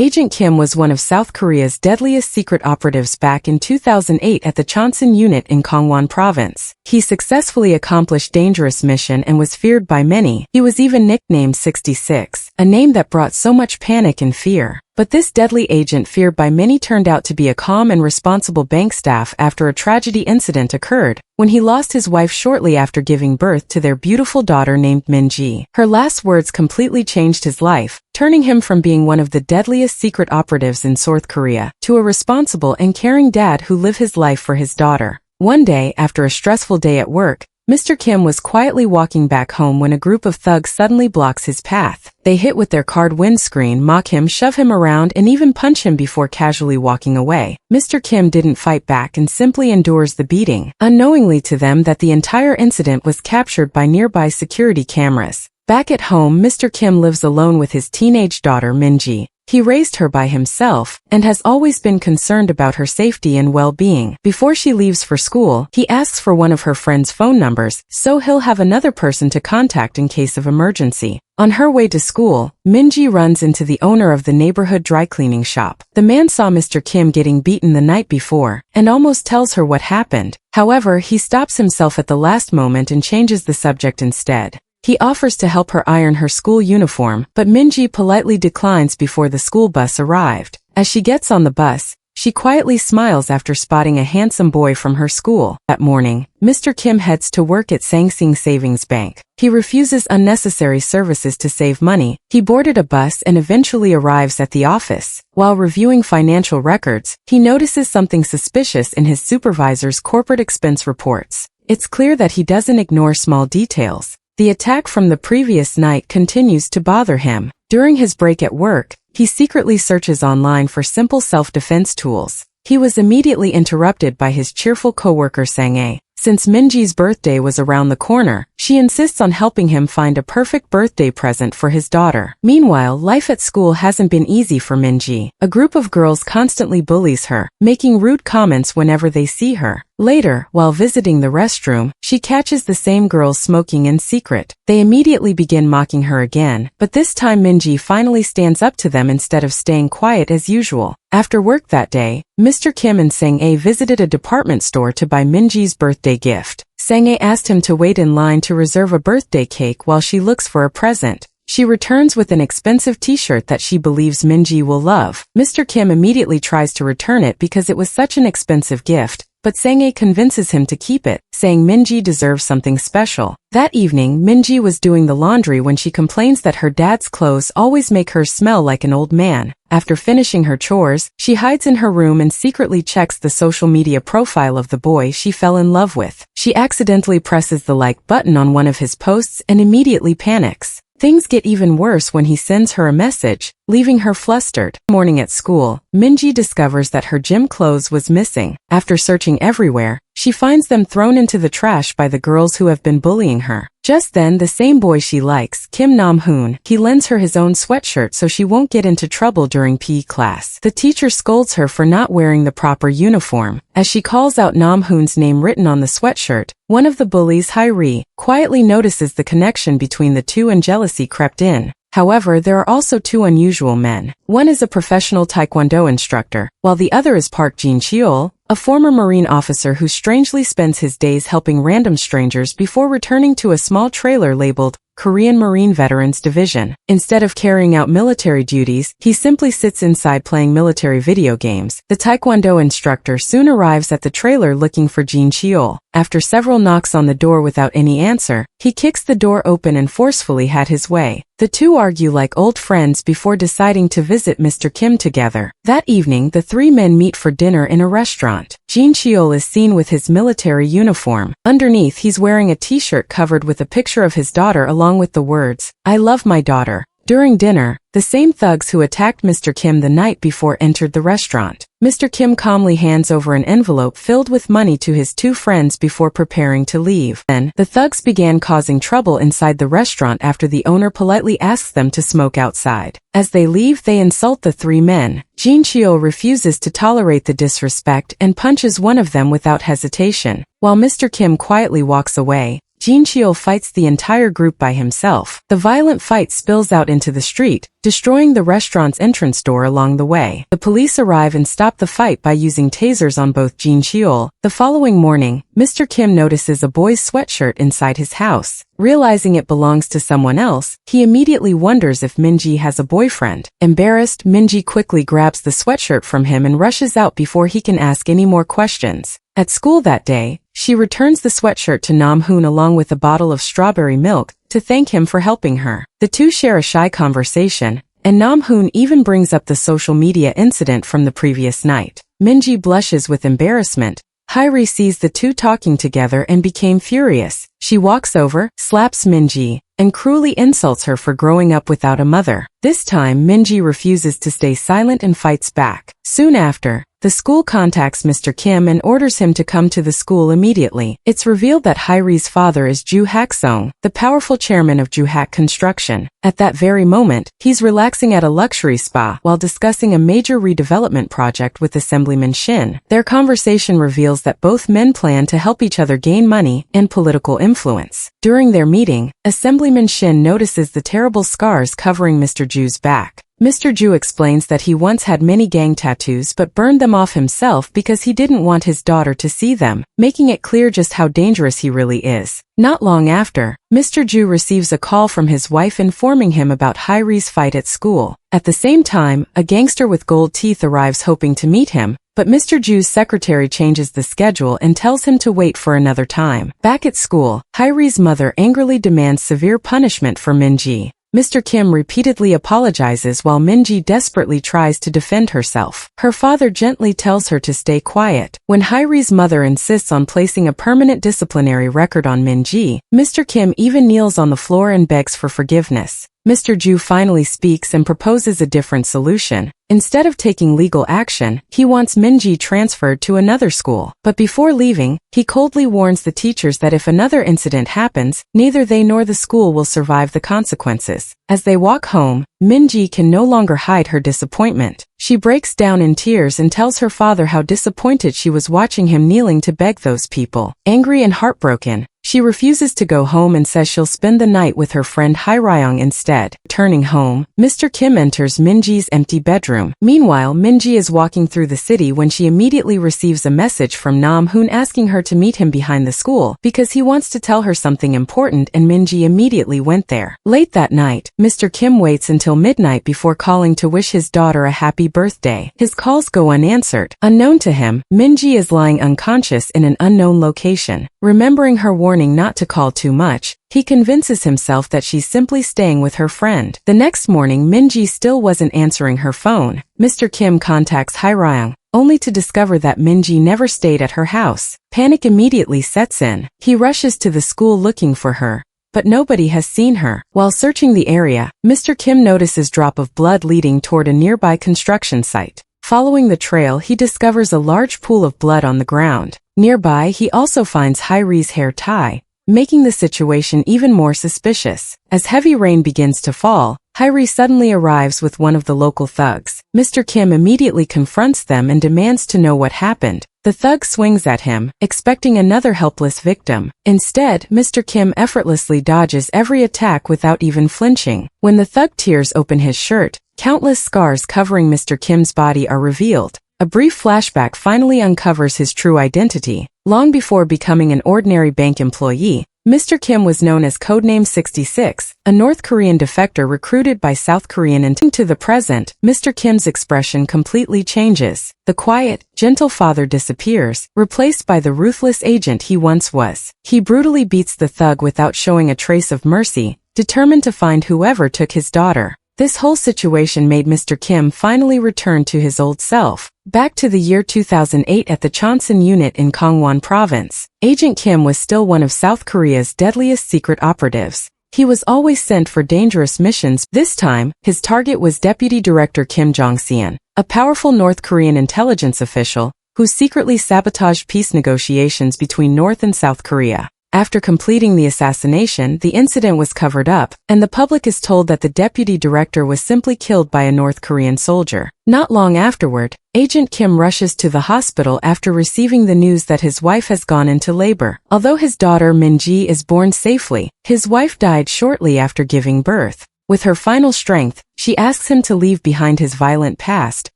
Agent Kim was one of South Korea's deadliest secret operatives back in 2008 at the Chonsan unit in Gangwon province. He successfully accomplished dangerous mission and was feared by many. He was even nicknamed 66, a name that brought so much panic and fear. But this deadly agent feared by many turned out to be a calm and responsible bank staff after a tragedy incident occurred, when he lost his wife shortly after giving birth to their beautiful daughter named Min-ji. Her last words completely changed his life, turning him from being one of the deadliest secret operatives in South Korea to a responsible and caring dad who lived his life for his daughter. One day, after a stressful day at work, Mr. Kim was quietly walking back home when a group of thugs suddenly blocks his path. They hit with their card windscreen, mock him, shove him around, and even punch him before casually walking away. Mr. Kim didn't fight back and simply endures the beating, unknowingly to them that the entire incident was captured by nearby security cameras. Back at home, Mr. Kim lives alone with his teenage daughter Min-ji. He raised her by himself and has always been concerned about her safety and well-being. Before she leaves for school, he asks for one of her friend's phone numbers so he'll have another person to contact in case of emergency. On her way to school, Min-ji runs into the owner of the neighborhood dry cleaning shop. The man saw Mr. Kim getting beaten the night before and almost tells her what happened. However, he stops himself at the last moment and changes the subject instead. He offers to help her iron her school uniform, but Min-ji politely declines before the school bus arrived. As she gets on the bus, she quietly smiles after spotting a handsome boy from her school. That morning, Mr. Kim heads to work at Sangsing Savings Bank. He refuses unnecessary services to save money. He boarded a bus and eventually arrives at the office. While reviewing financial records, he notices something suspicious in his supervisor's corporate expense reports. It's clear that he doesn't ignore small details. The attack from the previous night continues to bother him. During his break at work, he secretly searches online for simple self-defense tools. He was immediately interrupted by his cheerful coworker Sang-ae. Since Min-ji's birthday was around the corner, she insists on helping him find a perfect birthday present for his daughter. Meanwhile, life at school hasn't been easy for Min-ji. A group of girls constantly bullies her, making rude comments whenever they see her. Later, while visiting the restroom, she catches the same girls smoking in secret. They immediately begin mocking her again, but this time Min-ji finally stands up to them instead of staying quiet as usual. After work that day, Mr. Kim and Sang-ae visited a department store to buy Min-ji's birthday gift. Sang-ae asked him to wait in line to reserve a birthday cake while she looks for a present. She returns with an expensive t-shirt that she believes Min-ji will love. Mr. Kim immediately tries to return it because it was such an expensive gift, but Sang-ae convinces him to keep it, saying Min-ji deserves something special. That evening, Min-ji was doing the laundry when she complains that her dad's clothes always make her smell like an old man. After finishing her chores, she hides in her room and secretly checks the social media profile of the boy she fell in love with. She accidentally presses the like button on one of his posts and immediately panics. Things get even worse when he sends her a message, leaving her flustered. Morning at school, Min-ji discovers that her gym clothes was missing. After searching everywhere, she finds them thrown into the trash by the girls who have been bullying her. Just then, the same boy she likes, Kim Nam-hoon, he lends her his own sweatshirt so she won't get into trouble during PE class. The teacher scolds her for not wearing the proper uniform. As she calls out Nam-hoon's name written on the sweatshirt, one of the bullies, Hairi, quietly notices the connection between the two and jealousy crept in. However, there are also two unusual men. One is a professional taekwondo instructor, while the other is Park Jin-cheol, a former Marine officer who strangely spends his days helping random strangers before returning to a small trailer labeled Korean Marine Veterans Division. Instead of carrying out military duties, he simply sits inside playing military video games. The taekwondo instructor soon arrives at the trailer looking for Jin-cheol. After several knocks on the door without any answer, he kicks the door open and forcefully had his way. The two argue like old friends before deciding to visit Mr. Kim together. That evening, the three men meet for dinner in a restaurant. Jin-cheol is seen with his military uniform. Underneath, he's wearing a t-shirt covered with a picture of his daughter along with the words, "I love my daughter." During dinner, the same thugs who attacked Mr. Kim the night before entered the restaurant. Mr. Kim calmly hands over an envelope filled with money to his two friends before preparing to leave. Then, the thugs began causing trouble inside the restaurant after the owner politely asks them to smoke outside. As they leave, they insult the three men. Jin-cheol refuses to tolerate the disrespect and punches one of them without hesitation. While Mr. Kim quietly walks away, Jin Cheol fights the entire group by himself. The violent fight spills out into the street, destroying the restaurant's entrance door along the way. The police arrive and stop the fight by using tasers on both Jin Cheol. The following morning, Mr. Kim notices a boy's sweatshirt inside his house. Realizing it belongs to someone else, he immediately wonders if Minji has a boyfriend. Embarrassed, Minji quickly grabs the sweatshirt from him and rushes out before he can ask any more questions. At school that day, she returns the sweatshirt to Nam-hoon along with a bottle of strawberry milk to thank him for helping her. The two share a shy conversation, and Nam-hoon even brings up the social media incident from the previous night. Minji blushes with embarrassment. Hairi sees the two talking together and became furious. She walks over, slaps Minji, and cruelly insults her for growing up without a mother. This time, Minji refuses to stay silent and fights back. Soon after, the school contacts Mr. Kim and orders him to come to the school immediately. It's revealed that Hairi's father is Ju Hak-sung, the powerful chairman of Ju Hak Construction. At that very moment, he's relaxing at a luxury spa while discussing a major redevelopment project with Assemblyman Shin. Their conversation reveals that both men plan to help each other gain money and political influence. During their meeting, Assemblyman Shin notices the terrible scars covering Mr. Ju's back. Mr. Ju explains that he once had many gang tattoos but burned them off himself because he didn't want his daughter to see them, making it clear just how dangerous he really is. Not long after, Mr. Ju receives a call from his wife informing him about Hairi's fight at school. At the same time, a gangster with gold teeth arrives hoping to meet him, but Mr. Ju's secretary changes the schedule and tells him to wait for another time. Back at school, Hairi's mother angrily demands severe punishment for Minji. Mr. Kim repeatedly apologizes while Minji desperately tries to defend herself. Her father gently tells her to stay quiet. When Hairi's mother insists on placing a permanent disciplinary record on Minji, Mr. Kim even kneels on the floor and begs for forgiveness. Mr. Ju finally speaks and proposes a different solution. Instead of taking legal action, he wants Minji transferred to another school. But before leaving, he coldly warns the teachers that if another incident happens, neither they nor the school will survive the consequences. As they walk home, Minji can no longer hide her disappointment. She breaks down in tears and tells her father how disappointed she was watching him kneeling to beg those people. Angry and heartbroken, she refuses to go home and says she'll spend the night with her friend Hae-ryung instead. Returning home, Mr. Kim enters Minji's empty bedroom. Meanwhile, Minji is walking through the city when she immediately receives a message from Nam-hoon asking her to meet him behind the school because he wants to tell her something important, and Minji immediately went there. Late that night, Mr. Kim waits until midnight before calling to wish his daughter a happy birthday. His calls go unanswered. Unknown to him, Minji is lying unconscious in an unknown location. Remembering her warning not to call too much, he convinces himself that she's simply staying with her friend. The next morning, Minji still wasn't answering her phone. Mr. Kim contacts Hae-ryung, only to discover that Minji never stayed at her house. Panic immediately sets in. He rushes to the school looking for her, but nobody has seen her. While searching the area, Mr. Kim notices drop of blood leading toward a nearby construction site. Following the trail, he discovers a large pool of blood on the ground. Nearby, he also finds Hairi's hair tie, making the situation even more suspicious. As heavy rain begins to fall, Hairi suddenly arrives with one of the local thugs. Mr. Kim immediately confronts them and demands to know what happened. The thug swings at him, expecting another helpless victim. Instead, Mr. Kim effortlessly dodges every attack without even flinching. When the thug tears open his shirt, countless scars covering Mr. Kim's body are revealed. A brief flashback finally uncovers his true identity. Long before becoming an ordinary bank employee, Mr. Kim was known as Codename 66, a North Korean defector recruited by South Korean intelligence. To the present, Mr. Kim's expression completely changes. The quiet, gentle father disappears, replaced by the ruthless agent he once was. He brutally beats the thug without showing a trace of mercy, determined to find whoever took his daughter. This whole situation made Mr. Kim finally return to his old self. Back to the year 2008 at the Chonsan unit in Gangwon province, Agent Kim was still one of South Korea's deadliest secret operatives. He was always sent for dangerous missions. This time, his target was Deputy Director Kim Jong-seon, a powerful North Korean intelligence official who secretly sabotaged peace negotiations between North and South Korea. After completing the assassination, the incident was covered up, and the public is told that the deputy director was simply killed by a North Korean soldier. Not long afterward, Agent Kim rushes to the hospital after receiving the news that his wife has gone into labor. Although his daughter Min-ji is born safely, his wife died shortly after giving birth. With her final strength, she asks him to leave behind his violent past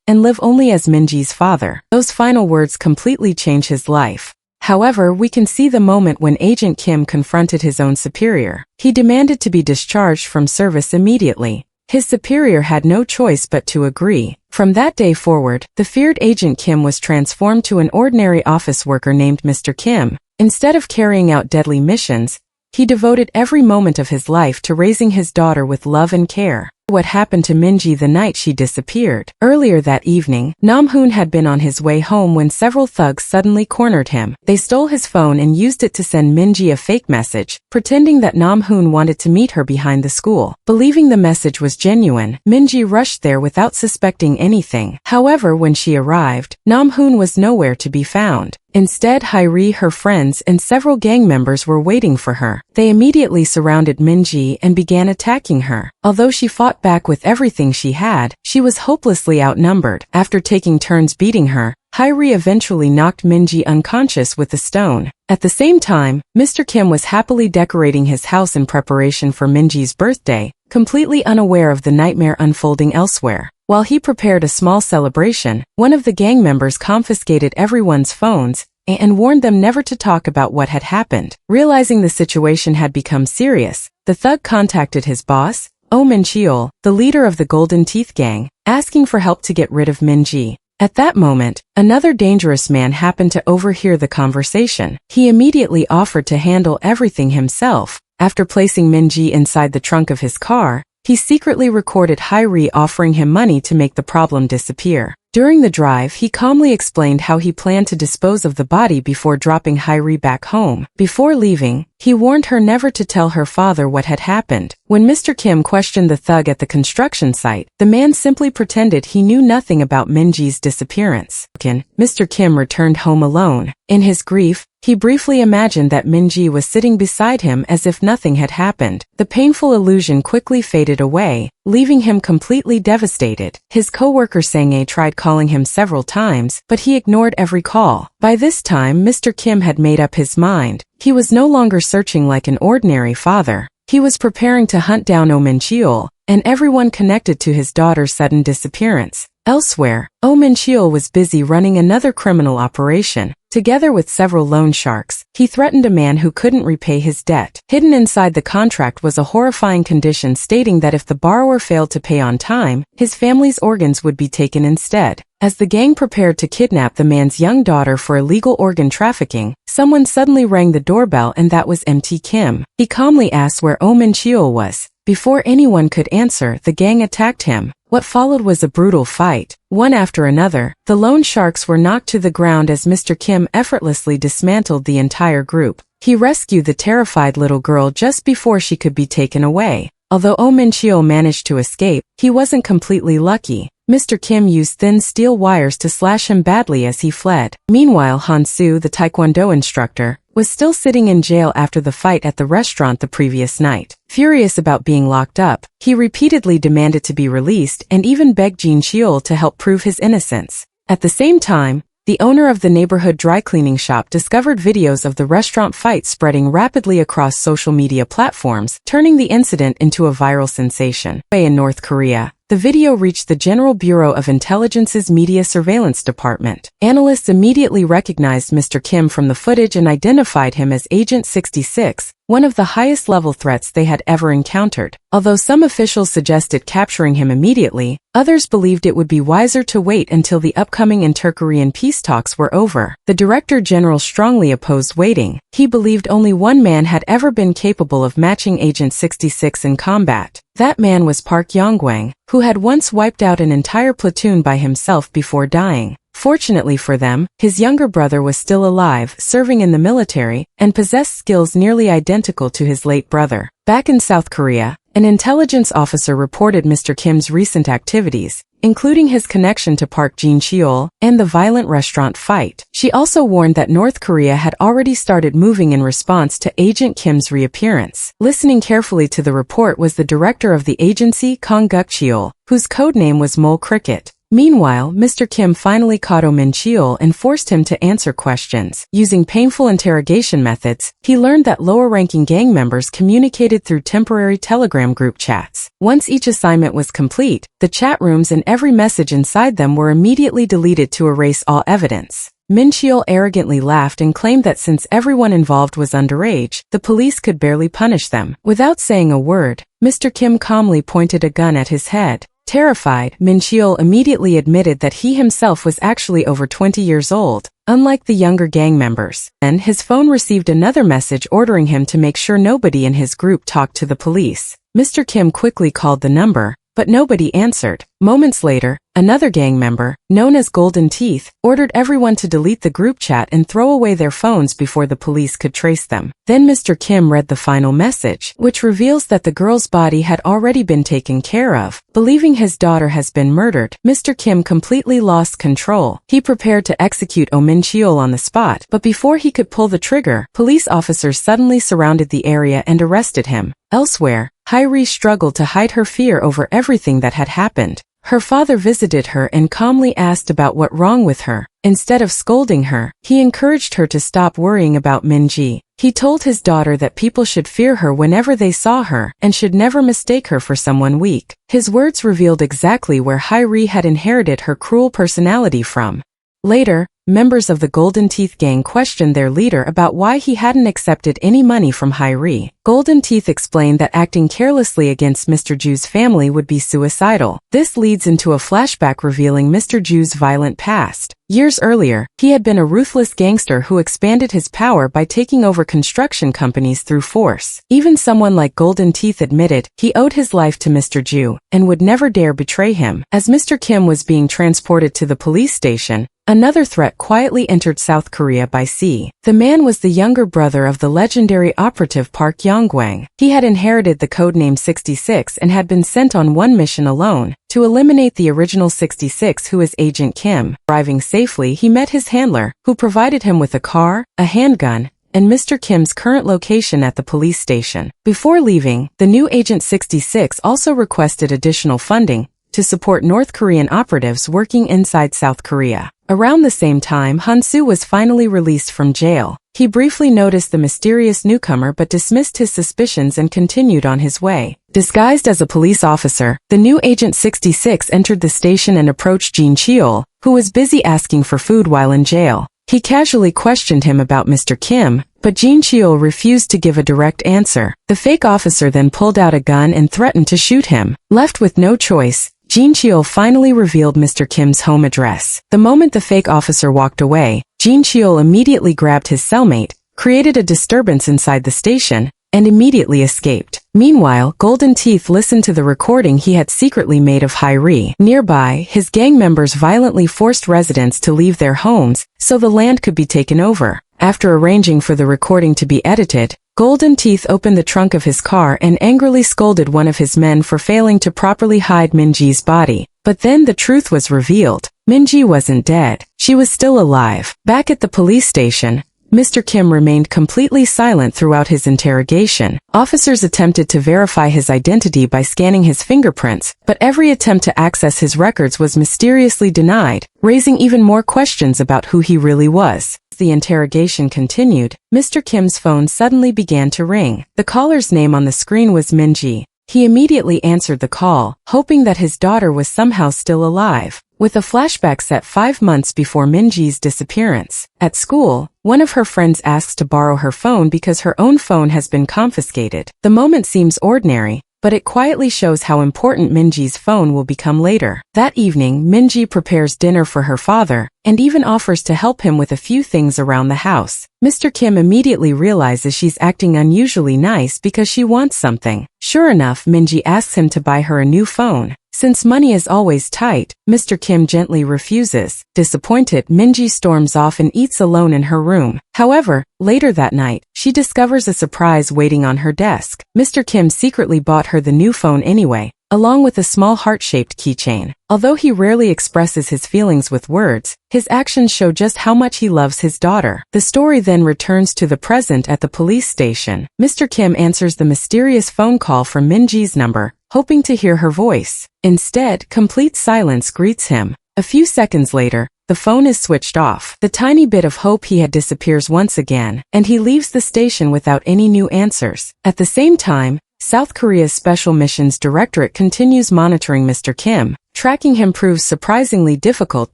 and live only as Min-ji's father. Those final words completely change his life. However, we can see the moment when Agent Kim confronted his own superior. He demanded to be discharged from service immediately. His superior had no choice but to agree. From that day forward, the feared Agent Kim was transformed to an ordinary office worker named Mr. Kim. Instead of carrying out deadly missions, he devoted every moment of his life to raising his daughter with love and care. What happened to Min-ji the night she disappeared? Earlier that evening, Nam-hoon had been on his way home when several thugs suddenly cornered him. They stole his phone and used it to send Min-ji a fake message, pretending that Nam-hoon wanted to meet her behind the school. Believing the message was genuine, Min-ji rushed there without suspecting anything. However, when she arrived, Nam-hoon was nowhere to be found. Instead, Hairi, her friends, and several gang members were waiting for her. They immediately surrounded Min-ji and began attacking her. Although she fought back with everything she had, she was hopelessly outnumbered. After taking turns beating her, Hairi eventually knocked Min-ji unconscious with a stone. At the same time, Mr. Kim was happily decorating his house in preparation for Min-ji's birthday, completely unaware of the nightmare unfolding elsewhere. While he prepared a small celebration, one of the gang members confiscated everyone's phones and warned them never to talk about what had happened. Realizing the situation had become serious, the thug contacted his boss, Oh Min-cheol, the leader of the Golden Teeth Gang, asking for help to get rid of Min-ji. At that moment, another dangerous man happened to overhear the conversation. He immediately offered to handle everything himself. After placing Min-ji inside the trunk of his car, he secretly recorded Hairi offering him money to make the problem disappear. During the drive, he calmly explained how he planned to dispose of the body before dropping Hairi back home. Before leaving, he warned her never to tell her father what had happened. When Mr. Kim questioned the thug at the construction site, the man simply pretended he knew nothing about Min-ji's disappearance. Mr. Kim returned home alone. In his grief, he briefly imagined that Min-ji was sitting beside him as if nothing had happened. The painful illusion quickly faded away, leaving him completely devastated. His co-worker Sang-ae tried calling him several times, but he ignored every call. By this time, Mr. Kim had made up his mind. He was no longer searching like an ordinary father. He was preparing to hunt down Oh Min-cheol and everyone connected to his daughter's sudden disappearance. Elsewhere, Oh Min-cheol was busy running another criminal operation. Together with several loan sharks, he threatened a man who couldn't repay his debt. Hidden inside the contract was a horrifying condition stating that if the borrower failed to pay on time, his family's organs would be taken instead. As the gang prepared to kidnap the man's young daughter for illegal organ trafficking, someone suddenly rang the doorbell and that was MT Kim. He calmly asked where Oh Min-cheol was. Before anyone could answer, the gang attacked him. What followed was a brutal fight. One after another, the loan sharks were knocked to the ground as Mr. Kim effortlessly dismantled the entire group. He rescued the terrified little girl just before she could be taken away. Although Oh Min-cheol managed to escape, he wasn't completely lucky. Mr. Kim used thin steel wires to slash him badly as he fled. Meanwhile, Han-soo, the Taekwondo instructor, was still sitting in jail after the fight at the restaurant the previous night. Furious about being locked up, he repeatedly demanded to be released and even begged Jin Cheol to help prove his innocence. At the same time, the owner of the neighborhood dry cleaning shop discovered videos of the restaurant fight spreading rapidly across social media platforms, turning the incident into a viral sensation. In North Korea, the video reached the General Bureau of Intelligence's Media Surveillance Department. Analysts immediately recognized Mr. Kim from the footage and identified him as Agent 66, one of the highest-level threats they had ever encountered. Although some officials suggested capturing him immediately, others believed it would be wiser to wait until the upcoming inter-Korean peace talks were over. The Director General strongly opposed waiting. He believed only one man had ever been capable of matching Agent 66 in combat. That man was Park Yong-gwang, who had once wiped out an entire platoon by himself before dying. Fortunately for them, his younger brother was still alive, serving in the military, and possessed skills nearly identical to his late brother. Back in South Korea, an intelligence officer reported Mr. Kim's recent activities. including his connection to Park Jin-cheol and the violent restaurant fight. She also warned that North Korea had already started moving in response to Agent Kim's reappearance. Listening carefully to the report was the director of the agency, Kang Guk-cheol, whose codename was Mole Cricket. Meanwhile, Mr. Kim finally caught Oh Min-cheol and forced him to answer questions. Using painful interrogation methods, he learned that lower-ranking gang members communicated through temporary Telegram group chats. Once each assignment was complete, the chat rooms and every message inside them were immediately deleted to erase all evidence. Min-cheol arrogantly laughed and claimed that since everyone involved was underage, the police could barely punish them. Without saying a word, Mr. Kim calmly pointed a gun at his head. Terrified, Min-cheol immediately admitted that he himself was actually over 20 years old, unlike the younger gang members. Then his phone received another message ordering him to make sure nobody in his group talked to the police. Mr. Kim quickly called the number, but nobody answered. Moments later, another gang member, known as Golden Teeth, ordered everyone to delete the group chat and throw away their phones before the police could trace them. Then Mr. Kim read the final message, which reveals that the girl's body had already been taken care of. Believing his daughter has been murdered, Mr. Kim completely lost control. He prepared to execute Oh Min-cheol on the spot, but before he could pull the trigger, police officers suddenly surrounded the area and arrested him. Elsewhere, Hairi struggled to hide her fear over everything that had happened. Her father visited her and calmly asked about what wrong with her. Instead of scolding her, he encouraged her to stop worrying about Min-ji. He told his daughter that people should fear her whenever they saw her and should never mistake her for someone weak. His words revealed exactly where Hairi had inherited her cruel personality from. Later, members of the Golden Teeth gang questioned their leader about why he hadn't accepted any money from Hairi. Golden Teeth explained that acting carelessly against Mr. Ju's family would be suicidal. This leads into a flashback revealing Mr. Ju's violent past. Years earlier, he had been a ruthless gangster who expanded his power by taking over construction companies through force. Even someone like Golden Teeth admitted he owed his life to Mr. Ju and would never dare betray him. As Mr. Kim was being transported to the police station, another threat quietly entered South Korea by sea. The man was the younger brother of the legendary operative Park Yong-gwang. He had inherited the codename 66 and had been sent on one mission alone, to eliminate the original 66 who is Agent Kim. Arriving safely, he met his handler, who provided him with a car, a handgun, and Mr. Kim's current location at the police station. Before leaving, the new Agent 66 also requested additional funding to support North Korean operatives working inside South Korea. Around the same time, Han-soo was finally released from jail. He briefly noticed the mysterious newcomer but dismissed his suspicions and continued on his way. Disguised as a police officer, the new Agent 66 entered the station and approached Jin-cheol, who was busy asking for food while in jail. He casually questioned him about Mr. Kim, but Jin-cheol refused to give a direct answer. The fake officer then pulled out a gun and threatened to shoot him. Left with no choice, Jin-cheol finally revealed Mr. Kim's home address. The moment the fake officer walked away, Jin-cheol immediately grabbed his cellmate, created a disturbance inside the station, and immediately escaped. Meanwhile, Golden Teeth listened to the recording he had secretly made of Hairi. Nearby, his gang members violently forced residents to leave their homes so the land could be taken over. After arranging for the recording to be edited, Golden Teeth opened the trunk of his car and angrily scolded one of his men for failing to properly hide Min-ji's body. But then the truth was revealed. Min-ji wasn't dead. She was still alive. Back at the police station, Mr. Kim remained completely silent throughout his interrogation. Officers attempted to verify his identity by scanning his fingerprints, but every attempt to access his records was mysteriously denied, raising even more questions about who he really was. As the interrogation continued, Mr. Kim's phone suddenly began to ring. The caller's name on the screen was Min-ji. He immediately answered the call, hoping that his daughter was somehow still alive. With a flashback set 5 months before Min-ji's disappearance. At school, one of her friends asks to borrow her phone because her own phone has been confiscated. The moment seems ordinary, but it quietly shows how important Min-ji's phone will become later. That evening, Min-ji prepares dinner for her father, and even offers to help him with a few things around the house. Mr. Kim immediately realizes she's acting unusually nice because she wants something. Sure enough, Min-ji asks him to buy her a new phone. Since money is always tight, Mr. Kim gently refuses. Disappointed, Min-ji storms off and eats alone in her room. However, later that night, she discovers a surprise waiting on her desk. Mr. Kim secretly bought her the new phone anyway, along with a small heart-shaped keychain. Although he rarely expresses his feelings with words, his actions show just how much he loves his daughter. The story then returns to the present at the police station. Mr. Kim answers the mysterious phone call from Min-ji's number, hoping to hear her voice. Instead, complete silence greets him. A few seconds later, the phone is switched off. The tiny bit of hope he had disappears once again, and he leaves the station without any new answers. At the same time, South Korea's Special Missions Directorate continues monitoring Mr. Kim. Tracking him proves surprisingly difficult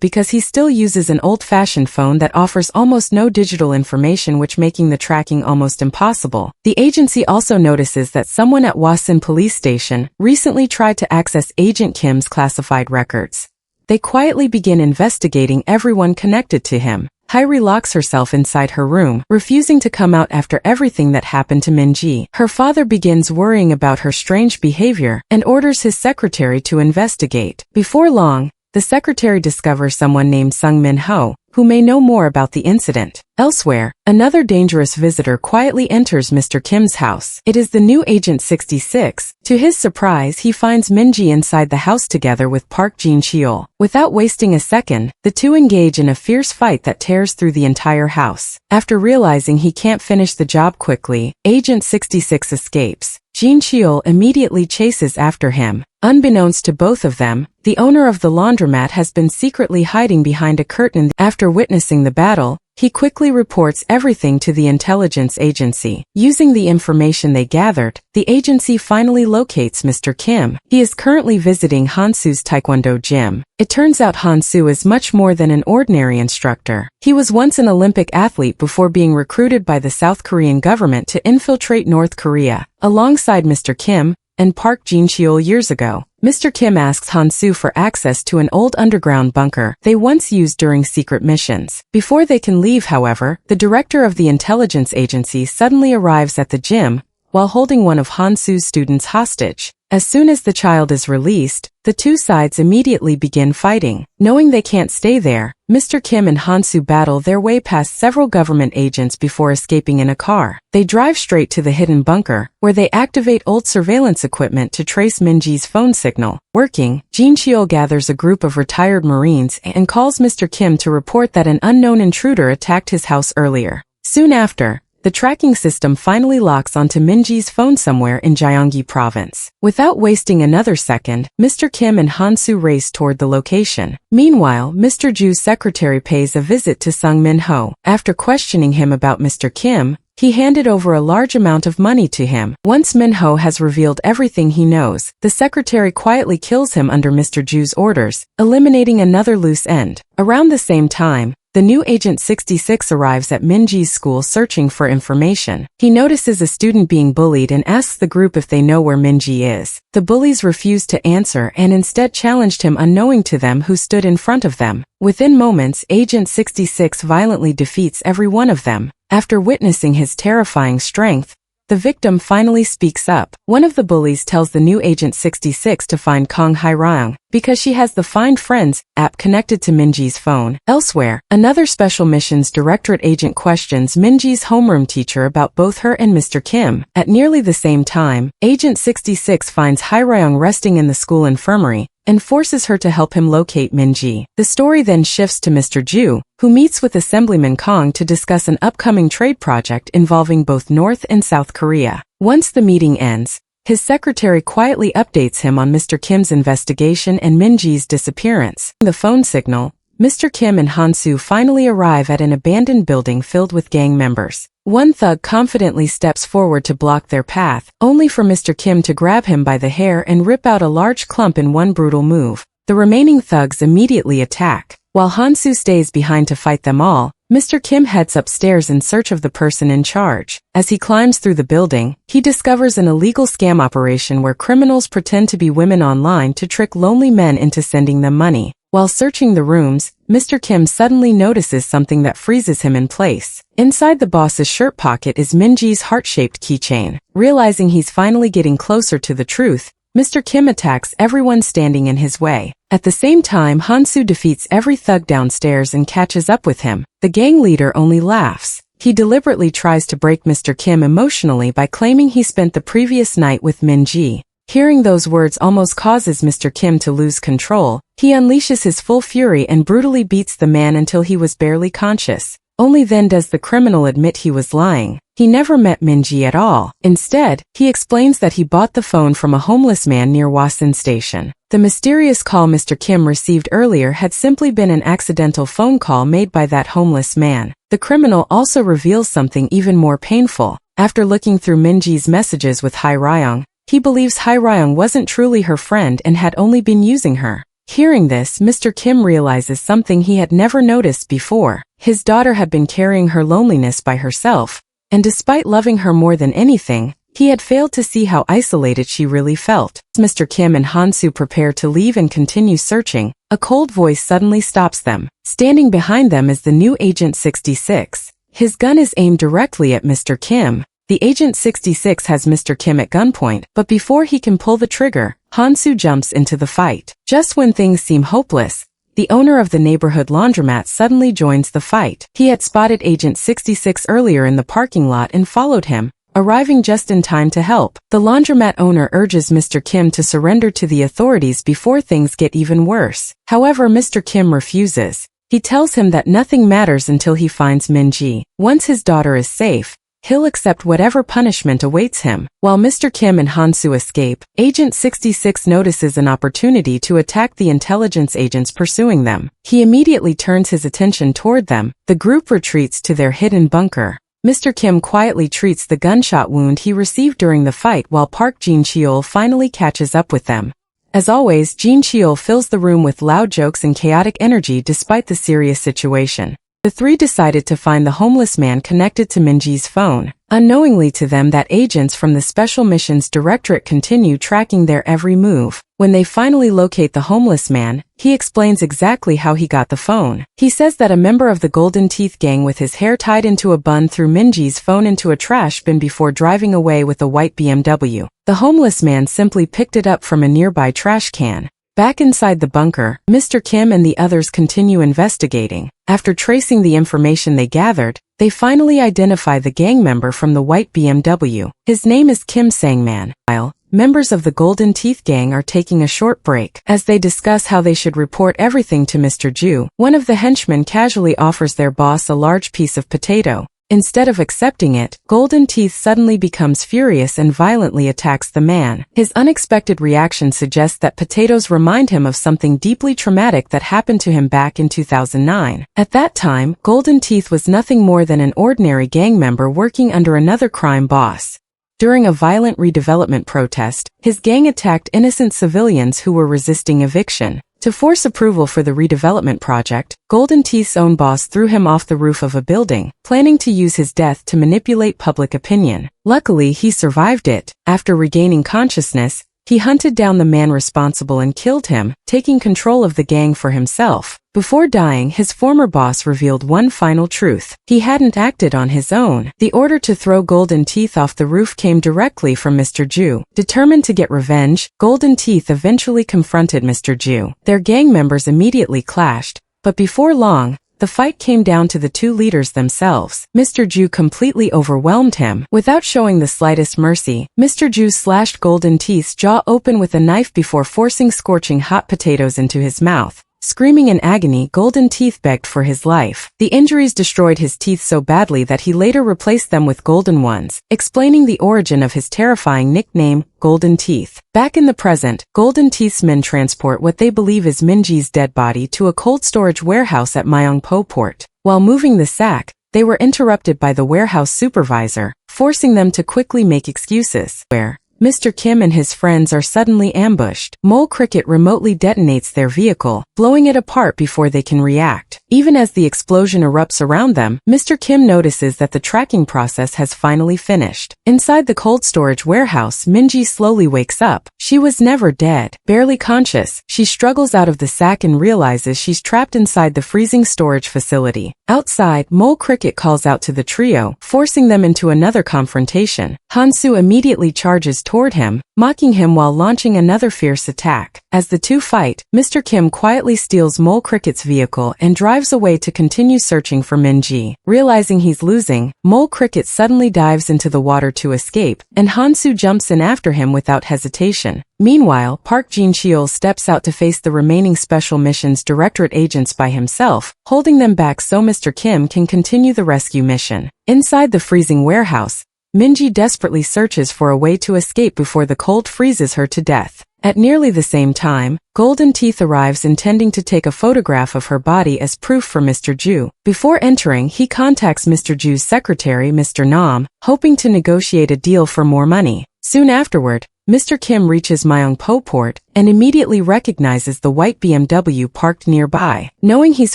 because he still uses an old-fashioned phone that offers almost no digital information, which making the tracking almost impossible. The agency also notices that someone at Hwasun police station recently tried to access Agent Kim's classified records. They quietly begin investigating everyone connected to him. Hairi locks herself inside her room, refusing to come out after everything that happened to Min-ji. Her father begins worrying about her strange behavior and orders his secretary to investigate. Before long, the secretary discovers someone named Sung Min-ho, who may know more about the incident. Elsewhere, another dangerous visitor quietly enters Mr. Kim's house. It is the new Agent 66. To his surprise, he finds Min-ji inside the house together with Park Jin-cheol. Without wasting a second, the two engage in a fierce fight that tears through the entire house. After realizing he can't finish the job quickly, Agent 66 escapes. Jin-cheol immediately chases after him. Unbeknownst to both of them, the owner of the laundromat has been secretly hiding behind a curtain. After witnessing the battle, he quickly reports everything to the intelligence agency. Using the information they gathered, the agency finally locates Mr. Kim. He is currently visiting Hansu's Taekwondo gym. It turns out Hansu is much more than an ordinary instructor. He was once an Olympic athlete before being recruited by the South Korean government to infiltrate North Korea, alongside Mr. Kim and Park Jin-cheol years ago. Mr. Kim asks Hansu for access to an old underground bunker they once used during secret missions. Before they can leave, however, the director of the intelligence agency suddenly arrives at the gym while holding one of Hansu's students hostage. As soon as the child is released, the two sides immediately begin fighting. Knowing they can't stay there, Mr. Kim and Hansu battle their way past several government agents before escaping in a car. They drive straight to the hidden bunker, where they activate old surveillance equipment to trace Min-ji's phone signal. Working, Jin-cheol gathers a group of retired Marines and calls Mr. Kim to report that an unknown intruder attacked his house earlier. Soon after, the tracking system finally locks onto Min-ji's phone somewhere in Gyeonggi province. Without wasting another second, Mr. Kim and Hansu race toward the location. Meanwhile, Mr. Ju's secretary pays a visit to Sung Min-ho. After questioning him about Mr. Kim, he handed over a large amount of money to him. Once Min-ho has revealed everything he knows, the secretary quietly kills him under Mr. Ju's orders, eliminating another loose end. Around the same time, the new Agent 66 arrives at Min-ji's school searching for information. He notices a student being bullied and asks the group if they know where Min-ji is. The bullies refused to answer and instead challenged him unknowing to them who stood in front of them. Within moments, Agent 66 violently defeats every one of them. After witnessing his terrifying strength, the victim finally speaks up. One of the bullies tells the new Agent 66 to find Kong Hae-ryung because she has the Find Friends app connected to Min-ji's phone. Elsewhere, another Special Missions Directorate agent questions Min-ji's homeroom teacher about both her and Mr. Kim. At nearly the same time, Agent 66 finds Hae-ryung resting in the school infirmary and forces her to help him locate Min-ji. The story then shifts to Mr. Ju, who meets with Assemblyman Kong to discuss an upcoming trade project involving both North and South Korea. Once the meeting ends, his secretary quietly updates him on Mr. Kim's investigation and Min-ji's disappearance. The phone signal, Mr. Kim and Hansu finally arrive at an abandoned building filled with gang members. One thug confidently steps forward to block their path, only for Mr. Kim to grab him by the hair and rip out a large clump in one brutal move. The remaining thugs immediately attack. While Hansu stays behind to fight them all, Mr. Kim heads upstairs in search of the person in charge. As he climbs through the building, he discovers an illegal scam operation where criminals pretend to be women online to trick lonely men into sending them money. While searching the rooms, Mr. Kim suddenly notices something that freezes him in place. Inside the boss's shirt pocket is Min-ji's heart-shaped keychain. Realizing he's finally getting closer to the truth, Mr. Kim attacks everyone standing in his way. At the same time, Hansu defeats every thug downstairs and catches up with him. The gang leader only laughs. He deliberately tries to break Mr. Kim emotionally by claiming he spent the previous night with Min-ji. Hearing those words almost causes Mr. Kim to lose control. He unleashes his full fury and brutally beats the man until he was barely conscious. Only then does the criminal admit he was lying. He never met Minji at all. Instead, he explains that he bought the phone from a homeless man near Wasan Station. The mysterious call Mr. Kim received earlier had simply been an accidental phone call made by that homeless man. The criminal also reveals something even more painful. After looking through Minji's messages with Hai Ryong, he believes Hai Ryong wasn't truly her friend and had only been using her. Hearing this, Mr. Kim realizes something he had never noticed before. His daughter had been carrying her loneliness by herself, and despite loving her more than anything, he had failed to see how isolated she really felt. As Mr. Kim and Hansu prepare to leave and continue searching, a cold voice suddenly stops them. Standing behind them is the new Agent 66. His gun is aimed directly at Mr. Kim. The Agent 66 has Mr. Kim at gunpoint, but before he can pull the trigger, Hansu jumps into the fight. Just when things seem hopeless, the owner of the neighborhood laundromat suddenly joins the fight. He had spotted Agent 66 earlier in the parking lot and followed him, arriving just in time to help. The laundromat owner urges Mr. Kim to surrender to the authorities before things get even worse. However, Mr. Kim refuses. He tells him that nothing matters until he finds Minji. Once his daughter is safe, he'll accept whatever punishment awaits him. While Mr. Kim and Hansu escape, Agent 66 notices an opportunity to attack the intelligence agents pursuing them. He immediately turns his attention toward them. The group retreats to their hidden bunker. Mr. Kim quietly treats the gunshot wound he received during the fight while Park Jin-cheol finally catches up with them. As always, Jin-cheol fills the room with loud jokes and chaotic energy despite the serious situation. The three decided to find the homeless man connected to Minji's phone. Unknowingly to them that agents from the Special Missions Directorate continue tracking their every move. When they finally locate the homeless man, he explains exactly how he got the phone. He says that a member of the Golden Teeth gang with his hair tied into a bun threw Minji's phone into a trash bin before driving away with a white BMW. The homeless man simply picked it up from a nearby trash can. Back inside the bunker, Mr. Kim and the others continue investigating. After tracing the information they gathered, they finally identify the gang member from the white BMW. His name is Kim Sang-man. While members of the Golden Teeth gang are taking a short break. As they discuss how they should report everything to Mr. Ju, one of the henchmen casually offers their boss a large piece of potato. Instead of accepting it, Golden Teeth suddenly becomes furious and violently attacks the man. His unexpected reaction suggests that potatoes remind him of something deeply traumatic that happened to him back in 2009. At that time, Golden Teeth was nothing more than an ordinary gang member working under another crime boss. During a violent redevelopment protest, his gang attacked innocent civilians who were resisting eviction. To force approval for the redevelopment project, Golden Teeth's own boss threw him off the roof of a building, planning to use his death to manipulate public opinion. Luckily, he survived it. After regaining consciousness, he hunted down the man responsible and killed him, taking control of the gang for himself. Before dying, his former boss revealed one final truth. He hadn't acted on his own. The order to throw Golden Teeth off the roof came directly from Mr. Ju. Determined to get revenge, Golden Teeth eventually confronted Mr. Ju. Their gang members immediately clashed, but before long, the fight came down to the two leaders themselves. Mr. Ju completely overwhelmed him. Without showing the slightest mercy, Mr. Ju slashed Golden Teeth's jaw open with a knife before forcing scorching hot potatoes into his mouth. Screaming in agony, Golden Teeth begged for his life. The injuries destroyed his teeth so badly that he later replaced them with golden ones, explaining the origin of his terrifying nickname, Golden Teeth. Back in the present, Golden Teeth's men transport what they believe is Minji's dead body to a cold storage warehouse at Myongpo Port. While moving the sack, they were interrupted by the warehouse supervisor, forcing them to quickly make excuses. Where Mr. Kim and his friends are suddenly ambushed. Mole Cricket remotely detonates their vehicle, blowing it apart before they can react. Even as the explosion erupts around them, Mr. Kim notices that the tracking process has finally finished. Inside the cold storage warehouse, Minji slowly wakes up. She was never dead. Barely conscious, she struggles out of the sack and realizes she's trapped inside the freezing storage facility. Outside, Mole Cricket calls out to the trio, forcing them into another confrontation. Hansu immediately charges toward him, mocking him while launching another fierce attack. As the two fight, Mr. Kim quietly steals Mole Cricket's vehicle and drives away to continue searching for Minji. Realizing he's losing, Mole Cricket suddenly dives into the water to escape, and Han-soo jumps in after him without hesitation. Meanwhile, Park Jin-cheol steps out to face the remaining Special Missions Directorate agents by himself, holding them back so Mr. Kim can continue the rescue mission. Inside the freezing warehouse, Minji desperately searches for a way to escape before the cold freezes her to death. At nearly the same time, Golden Teeth arrives intending to take a photograph of her body as proof for Mr. Ju. Before entering, he contacts Mr. Ju's secretary, Mr. Nam, hoping to negotiate a deal for more money. Soon afterward, Mr. Kim reaches Myeongpo Port and immediately recognizes the white BMW parked nearby. Knowing he's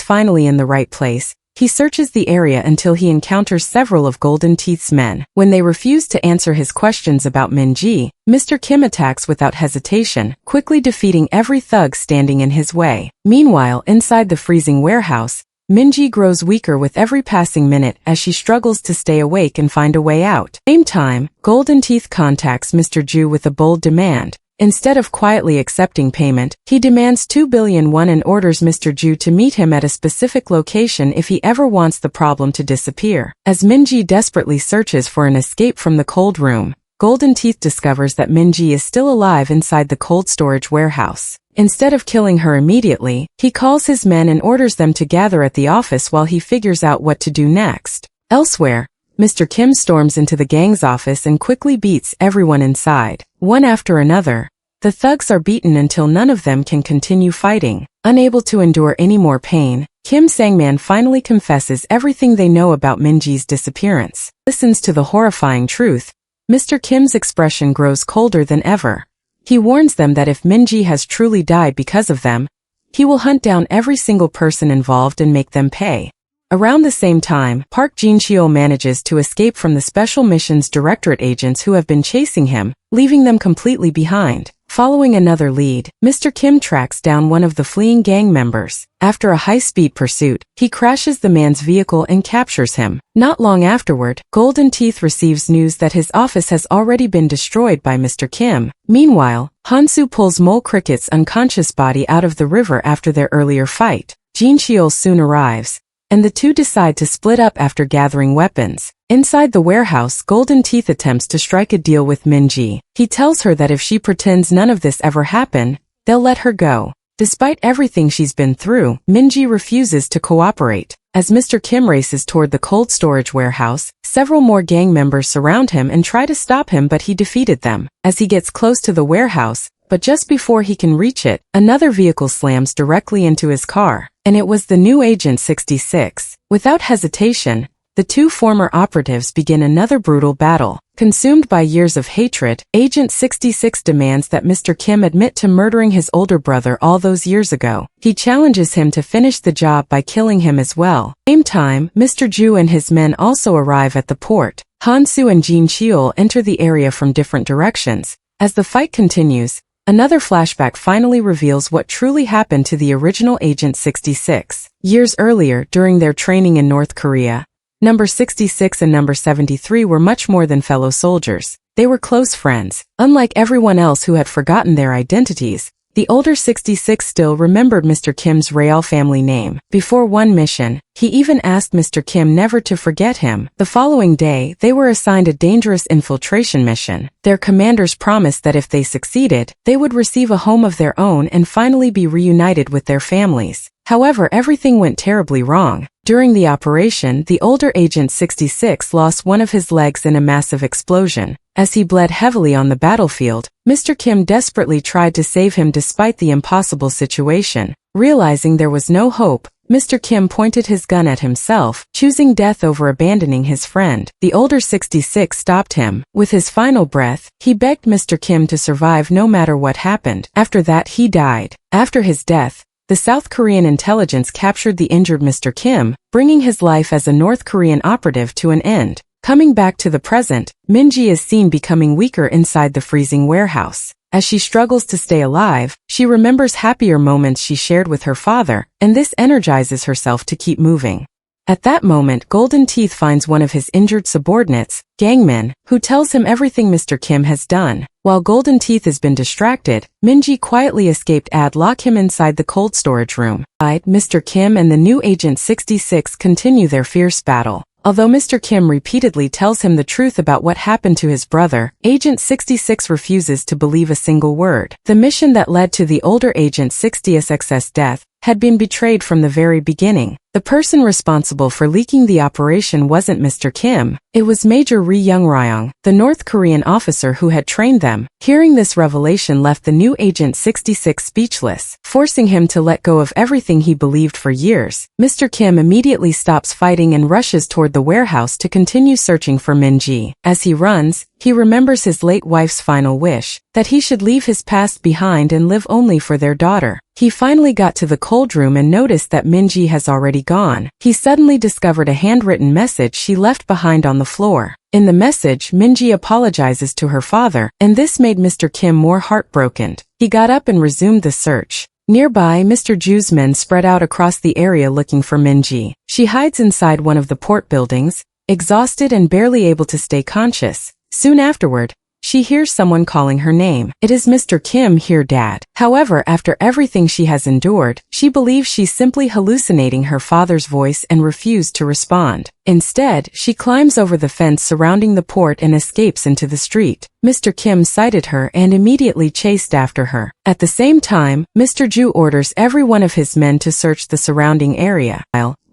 finally in the right place, he searches the area until he encounters several of Golden Teeth's men. When they refuse to answer his questions about Minji, Mr. Kim attacks without hesitation, quickly defeating every thug standing in his way. Meanwhile, inside the freezing warehouse, Minji grows weaker with every passing minute as she struggles to stay awake and find a way out. Same time, Golden Teeth contacts Mr. Ju with a bold demand. Instead of quietly accepting payment, he demands 2 billion won and orders Mr. Ju to meet him at a specific location if he ever wants the problem to disappear. As Minji desperately searches for an escape from the cold room, Golden Teeth discovers that Minji is still alive inside the cold storage warehouse. Instead of killing her immediately, he calls his men and orders them to gather at the office while he figures out what to do next. Elsewhere, Mr. Kim storms into the gang's office and quickly beats everyone inside. One after another, the thugs are beaten until none of them can continue fighting. Unable to endure any more pain, Kim Sang-man finally confesses everything they know about Minji's disappearance. Listens to the horrifying truth. Mr. Kim's expression grows colder than ever. He warns them that if Minji has truly died because of them, he will hunt down every single person involved and make them pay. Around the same time, Park Jin-cheol manages to escape from the Special Missions Directorate agents who have been chasing him, leaving them completely behind. Following another lead, Mr. Kim tracks down one of the fleeing gang members. After a high-speed pursuit, he crashes the man's vehicle and captures him. Not long afterward, Golden Teeth receives news that his office has already been destroyed by Mr. Kim. Meanwhile, Han-soo pulls Mole Cricket's unconscious body out of the river after their earlier fight. Jin-cheol soon arrives, and the two decide to split up after gathering weapons. Inside the warehouse, Golden Teeth attempts to strike a deal with Minji. He tells her that if she pretends none of this ever happened, they'll let her go. Despite everything she's been through, Minji refuses to cooperate. As Mr. Kim races toward the cold storage warehouse, several more gang members surround him and try to stop him, but he defeated them. As he gets close to the warehouse, but just before he can reach it, another vehicle slams directly into his car, and it was the new Agent 66. Without hesitation, the two former operatives begin another brutal battle. Consumed by years of hatred, Agent 66 demands that Mr. Kim admit to murdering his older brother all those years ago. He challenges him to finish the job by killing him as well. Same time, Mr. Ju and his men also arrive at the port. Han-soo and Jin-cheol enter the area from different directions. As the fight continues, another flashback finally reveals what truly happened to the original Agent 66. Years earlier, during their training in North Korea, Number 66 and Number 73 were much more than fellow soldiers. They were close friends. Unlike everyone else who had forgotten their identities, the older 66 still remembered Mr. Kim's real family name. Before one mission, he even asked Mr. Kim never to forget him. The following day, they were assigned a dangerous infiltration mission. Their commanders promised that if they succeeded, they would receive a home of their own and finally be reunited with their families. However, everything went terribly wrong. During the operation, the older Agent 66 lost one of his legs in a massive explosion. As he bled heavily on the battlefield, Mr. Kim desperately tried to save him despite the impossible situation. Realizing there was no hope, Mr. Kim pointed his gun at himself, choosing death over abandoning his friend. The older 66 stopped him. With his final breath, he begged Mr. Kim to survive no matter what happened. After that, he died. After his death, the South Korean intelligence captured the injured Mr. Kim, bringing his life as a North Korean operative to an end. Coming back to the present, Minji is seen becoming weaker inside the freezing warehouse. As she struggles to stay alive, she remembers happier moments she shared with her father, and this energizes herself to keep moving. At that moment, Golden Teeth finds one of his injured subordinates, Gangmin, who tells him everything Mr. Kim has done. While Golden Teeth has been distracted, Minji quietly escaped and lock him inside the cold storage room. Mr. Kim and the new Agent 66 continue their fierce battle. Although Mr. Kim repeatedly tells him the truth about what happened to his brother, Agent 66 refuses to believe a single word. The mission that led to the older Agent 66's death had been betrayed from the very beginning. The person responsible for leaking the operation wasn't Mr. Kim. It was Major Ri Young-ryong, the North Korean officer who had trained them. Hearing this revelation left the new Agent 66 speechless, forcing him to let go of everything he believed for years. Mr. Kim immediately stops fighting and rushes toward the warehouse to continue searching for Minji. As he runs, he remembers his late wife's final wish, that he should leave his past behind and live only for their daughter. He finally got to the cold room and noticed that Minji has already gone. He suddenly discovered a handwritten message she left behind on the floor. In the message, Minji apologizes to her father, and this made Mr. Kim more heartbroken. He got up and resumed the search. Nearby, Mr. Ju's men spread out across the area looking for Minji. She hides inside one of the port buildings, exhausted and barely able to stay conscious. Soon afterward, she hears someone calling her name. It is Mr. Kim here, Dad. However, after everything she has endured, she believes she's simply hallucinating her father's voice and refused to respond. Instead, she climbs over the fence surrounding the port and escapes into the street. Mr. Kim sighted her and immediately chased after her. At the same time, Mr. Ju orders every one of his men to search the surrounding area.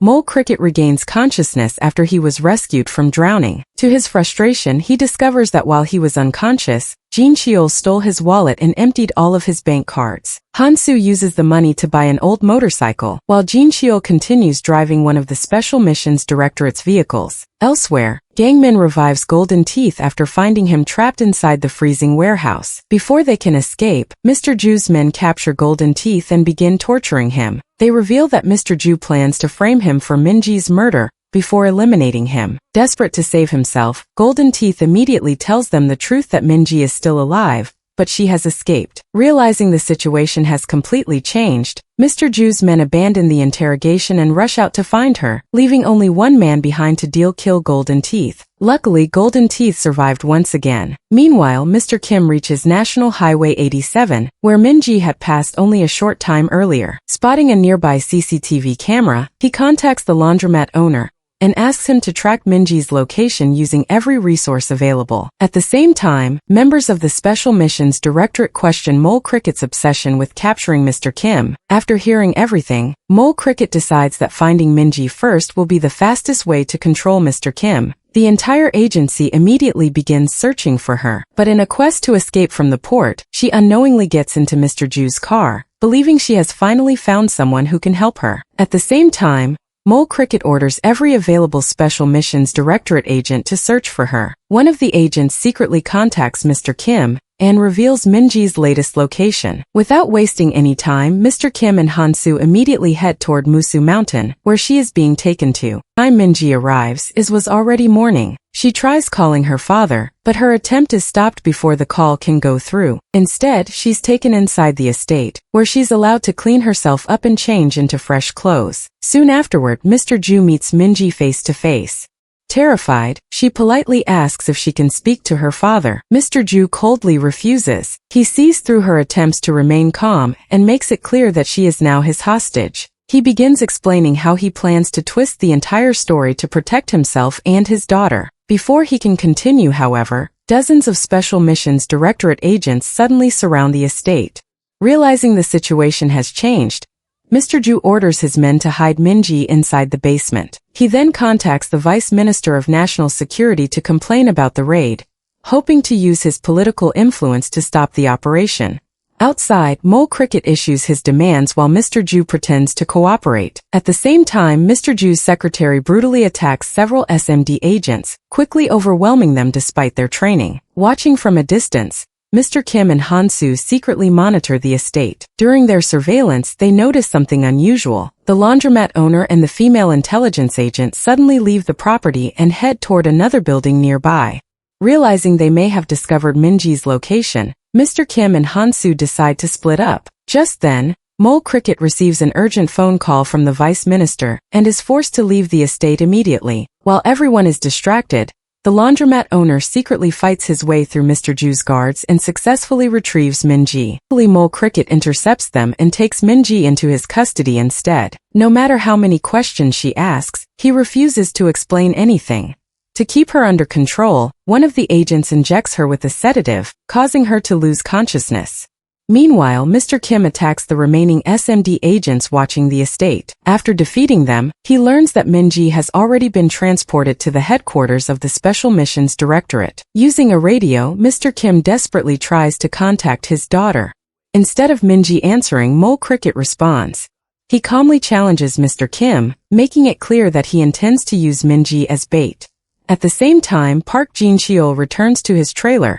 Mole Cricket regains consciousness after he was rescued from drowning. To his frustration, he discovers that while he was unconscious, Jin Cheol stole his wallet and emptied all of his bank cards. Han-soo uses the money to buy an old motorcycle, while Jin Cheol continues driving one of the Special Missions Directorate's vehicles. Elsewhere, Gangmin revives Golden Teeth after finding him trapped inside the freezing warehouse. Before they can escape, Mr. Ju's men capture Golden Teeth and begin torturing him. They reveal that Mr. Ju plans to frame him for Minji's murder before eliminating him. Desperate to save himself, Golden Teeth immediately tells them the truth that Minji is still alive, but she has escaped. Realizing the situation has completely changed, Mr. Ju's men abandon the interrogation and rush out to find her, leaving only one man behind to kill Golden Teeth. Luckily, Golden Teeth survived once again. Meanwhile, Mr. Kim reaches National Highway 87, where Minji had passed only a short time earlier. Spotting a nearby CCTV camera, he contacts the laundromat owner and asks him to track Minji's location using every resource available. At the same time, members of the Special Missions Directorate question Mole Cricket's obsession with capturing Mr. Kim. After hearing everything, Mole Cricket decides that finding Minji first will be the fastest way to control Mr. Kim. The entire agency immediately begins searching for her, but in a quest to escape from the port, she unknowingly gets into Mr. Ju's car, believing she has finally found someone who can help her. At the same time, Mole Cricket orders every available Special Missions Directorate agent to search for her. One of the agents secretly contacts Mr. Kim and reveals Minji's latest location. Without wasting any time, Mr. Kim and Han-soo immediately head toward Musu Mountain, where she is being taken to. By the time Minji arrives, it was already morning. She tries calling her father, but her attempt is stopped before the call can go through. Instead, she's taken inside the estate, where she's allowed to clean herself up and change into fresh clothes. Soon afterward, Mr. Ju meets Minji face to face. Terrified, she politely asks if she can speak to her father. Mr. Ju coldly refuses. He sees through her attempts to remain calm and makes it clear that she is now his hostage. He begins explaining how he plans to twist the entire story to protect himself and his daughter. Before he can continue, however, dozens of Special Missions Directorate agents suddenly surround the estate. Realizing the situation has changed, Mr. Ju orders his men to hide Minji inside the basement. He then contacts the Vice Minister of National Security to complain about the raid, hoping to use his political influence to stop the operation. Outside, Mole Cricket issues his demands while Mr. Ju pretends to cooperate. At the same time, Mr. Ju's secretary brutally attacks several SMD agents, quickly overwhelming them despite their training. Watching from a distance, Mr. Kim and Han-soo secretly monitor the estate. During their surveillance, they notice something unusual. The laundromat owner and the female intelligence agent suddenly leave the property and head toward another building nearby. Realizing they may have discovered Minji's location, Mr. Kim and Han-soo decide to split up. Just then, Mole Cricket receives an urgent phone call from the vice minister and is forced to leave the estate immediately. While everyone is distracted, the laundromat owner secretly fights his way through Mr. Ju's guards and successfully retrieves Minji. Mole Cricket intercepts them and takes Minji into his custody instead. No matter how many questions she asks, he refuses to explain anything. To keep her under control, one of the agents injects her with a sedative, causing her to lose consciousness. Meanwhile, Mr. Kim attacks the remaining SMD agents watching the estate. After defeating them, he learns that Minji has already been transported to the headquarters of the Special Missions Directorate. Using a radio, Mr. Kim desperately tries to contact his daughter. Instead of Minji answering, Mole Cricket responds. He calmly challenges Mr. Kim, making it clear that he intends to use Minji as bait. At the same time, Park Jin-cheol returns to his trailer,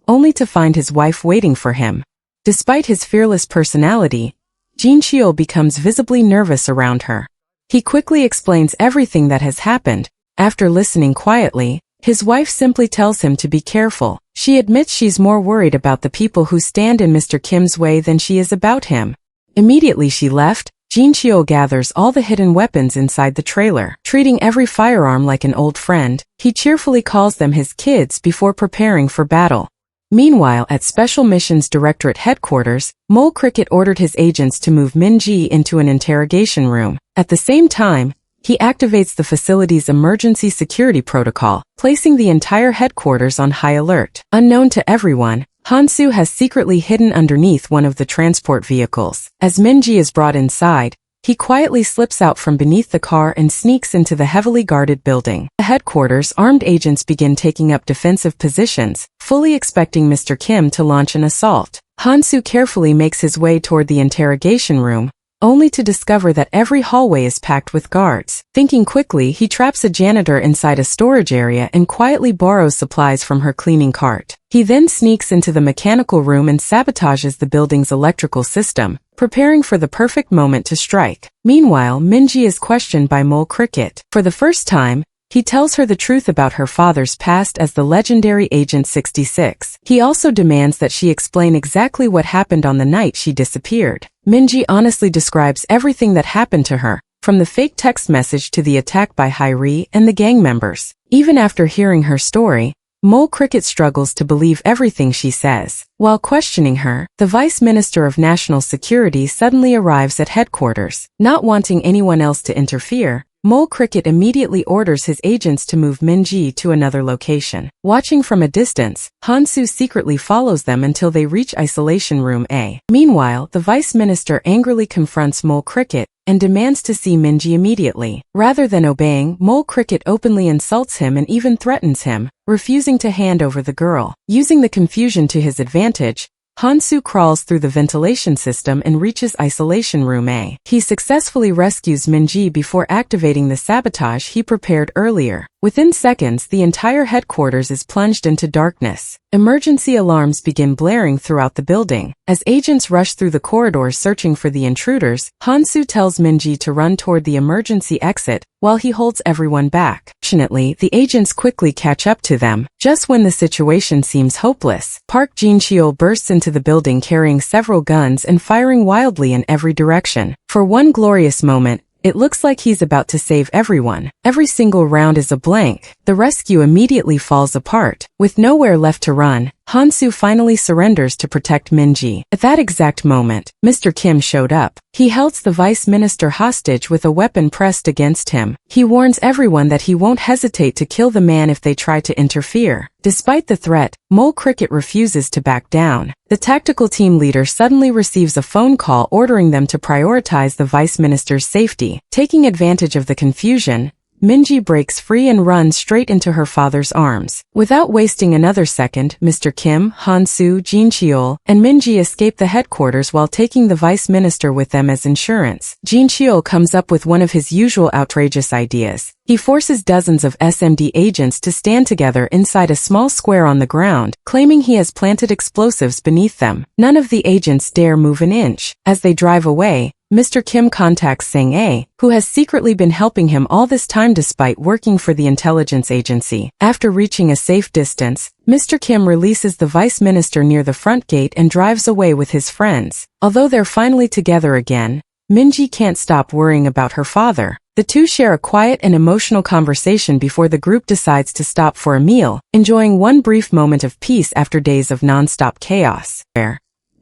only to find his wife waiting for him. Despite his fearless personality, Jin-cheol becomes visibly nervous around her. He quickly explains everything that has happened. After listening quietly, his wife simply tells him to be careful. She admits she's more worried about the people who stand in Mr. Kim's way than she is about him. Immediately she left, Jin-cheol gathers all the hidden weapons inside the trailer. Treating every firearm like an old friend, he cheerfully calls them his kids before preparing for battle. Meanwhile, at Special Missions Directorate headquarters, Mole Cricket ordered his agents to move Minji into an interrogation room. At the same time, he activates the facility's emergency security protocol, placing the entire headquarters on high alert. Unknown to everyone, Hansu has secretly hidden underneath one of the transport vehicles. As Minji is brought inside, he quietly slips out from beneath the car and sneaks into the heavily guarded building. At headquarters, armed agents begin taking up defensive positions, fully expecting Mr. Kim to launch an assault. Hansu carefully makes his way toward the interrogation room, only to discover that every hallway is packed with guards. Thinking quickly, he traps a janitor inside a storage area and quietly borrows supplies from her cleaning cart. He then sneaks into the mechanical room and sabotages the building's electrical system, preparing for the perfect moment to strike. Meanwhile, Minji is questioned by Mole Cricket. For the first time, he tells her the truth about her father's past as the legendary Agent 66. He also demands that she explain exactly what happened on the night she disappeared. Minji honestly describes everything that happened to her, from the fake text message to the attack by Hyri and the gang members. Even after hearing her story, Mole Cricket struggles to believe everything she says. While questioning her, the Vice Minister of National Security suddenly arrives at headquarters. Not wanting anyone else to interfere, Mole Cricket immediately orders his agents to move Minji to another location. Watching from a distance, Hansu secretly follows them until they reach Isolation Room A. Meanwhile, the Vice Minister angrily confronts Mole Cricket and demands to see Minji immediately. Rather than obeying, Mole Cricket openly insults him and even threatens him, refusing to hand over the girl. Using the confusion to his advantage, Hansu crawls through the ventilation system and reaches Isolation Room A. He successfully rescues Minji before activating the sabotage he prepared earlier. Within seconds, the entire headquarters is plunged into darkness. Emergency alarms begin blaring throughout the building. As agents rush through the corridors searching for the intruders, Hansu tells Minji to run toward the emergency exit, while he holds everyone back. Fortunately, the agents quickly catch up to them. Just when the situation seems hopeless, Park Jin-cheol bursts into the building carrying several guns and firing wildly in every direction. For one glorious moment, it looks like he's about to save everyone. Every single round is a blank. The rescue immediately falls apart. With nowhere left to run, Hansu finally surrenders to protect Minji. At that exact moment, Mr. Kim showed up. He holds the vice minister hostage with a weapon pressed against him. He warns everyone that he won't hesitate to kill the man if they try to interfere. Despite the threat, Mole Cricket refuses to back down. The tactical team leader suddenly receives a phone call ordering them to prioritize the vice minister's safety. Taking advantage of the confusion, Minji breaks free and runs straight into her father's arms. Without wasting another second, Mr. Kim, Hansu, Jin-cheol, and Minji escape the headquarters while taking the vice minister with them as insurance. Jin-cheol comes up with one of his usual outrageous ideas. He forces dozens of SMD agents to stand together inside a small square on the ground, claiming he has planted explosives beneath them. None of the agents dare move an inch. As they drive away, Mr. Kim contacts Sang-ae, who has secretly been helping him all this time despite working for the intelligence agency. After reaching a safe distance, Mr. Kim releases the vice minister near the front gate and drives away with his friends. Although they're finally together again, Min-ji can't stop worrying about her father. The two share a quiet and emotional conversation before the group decides to stop for a meal, enjoying one brief moment of peace after days of non-stop chaos.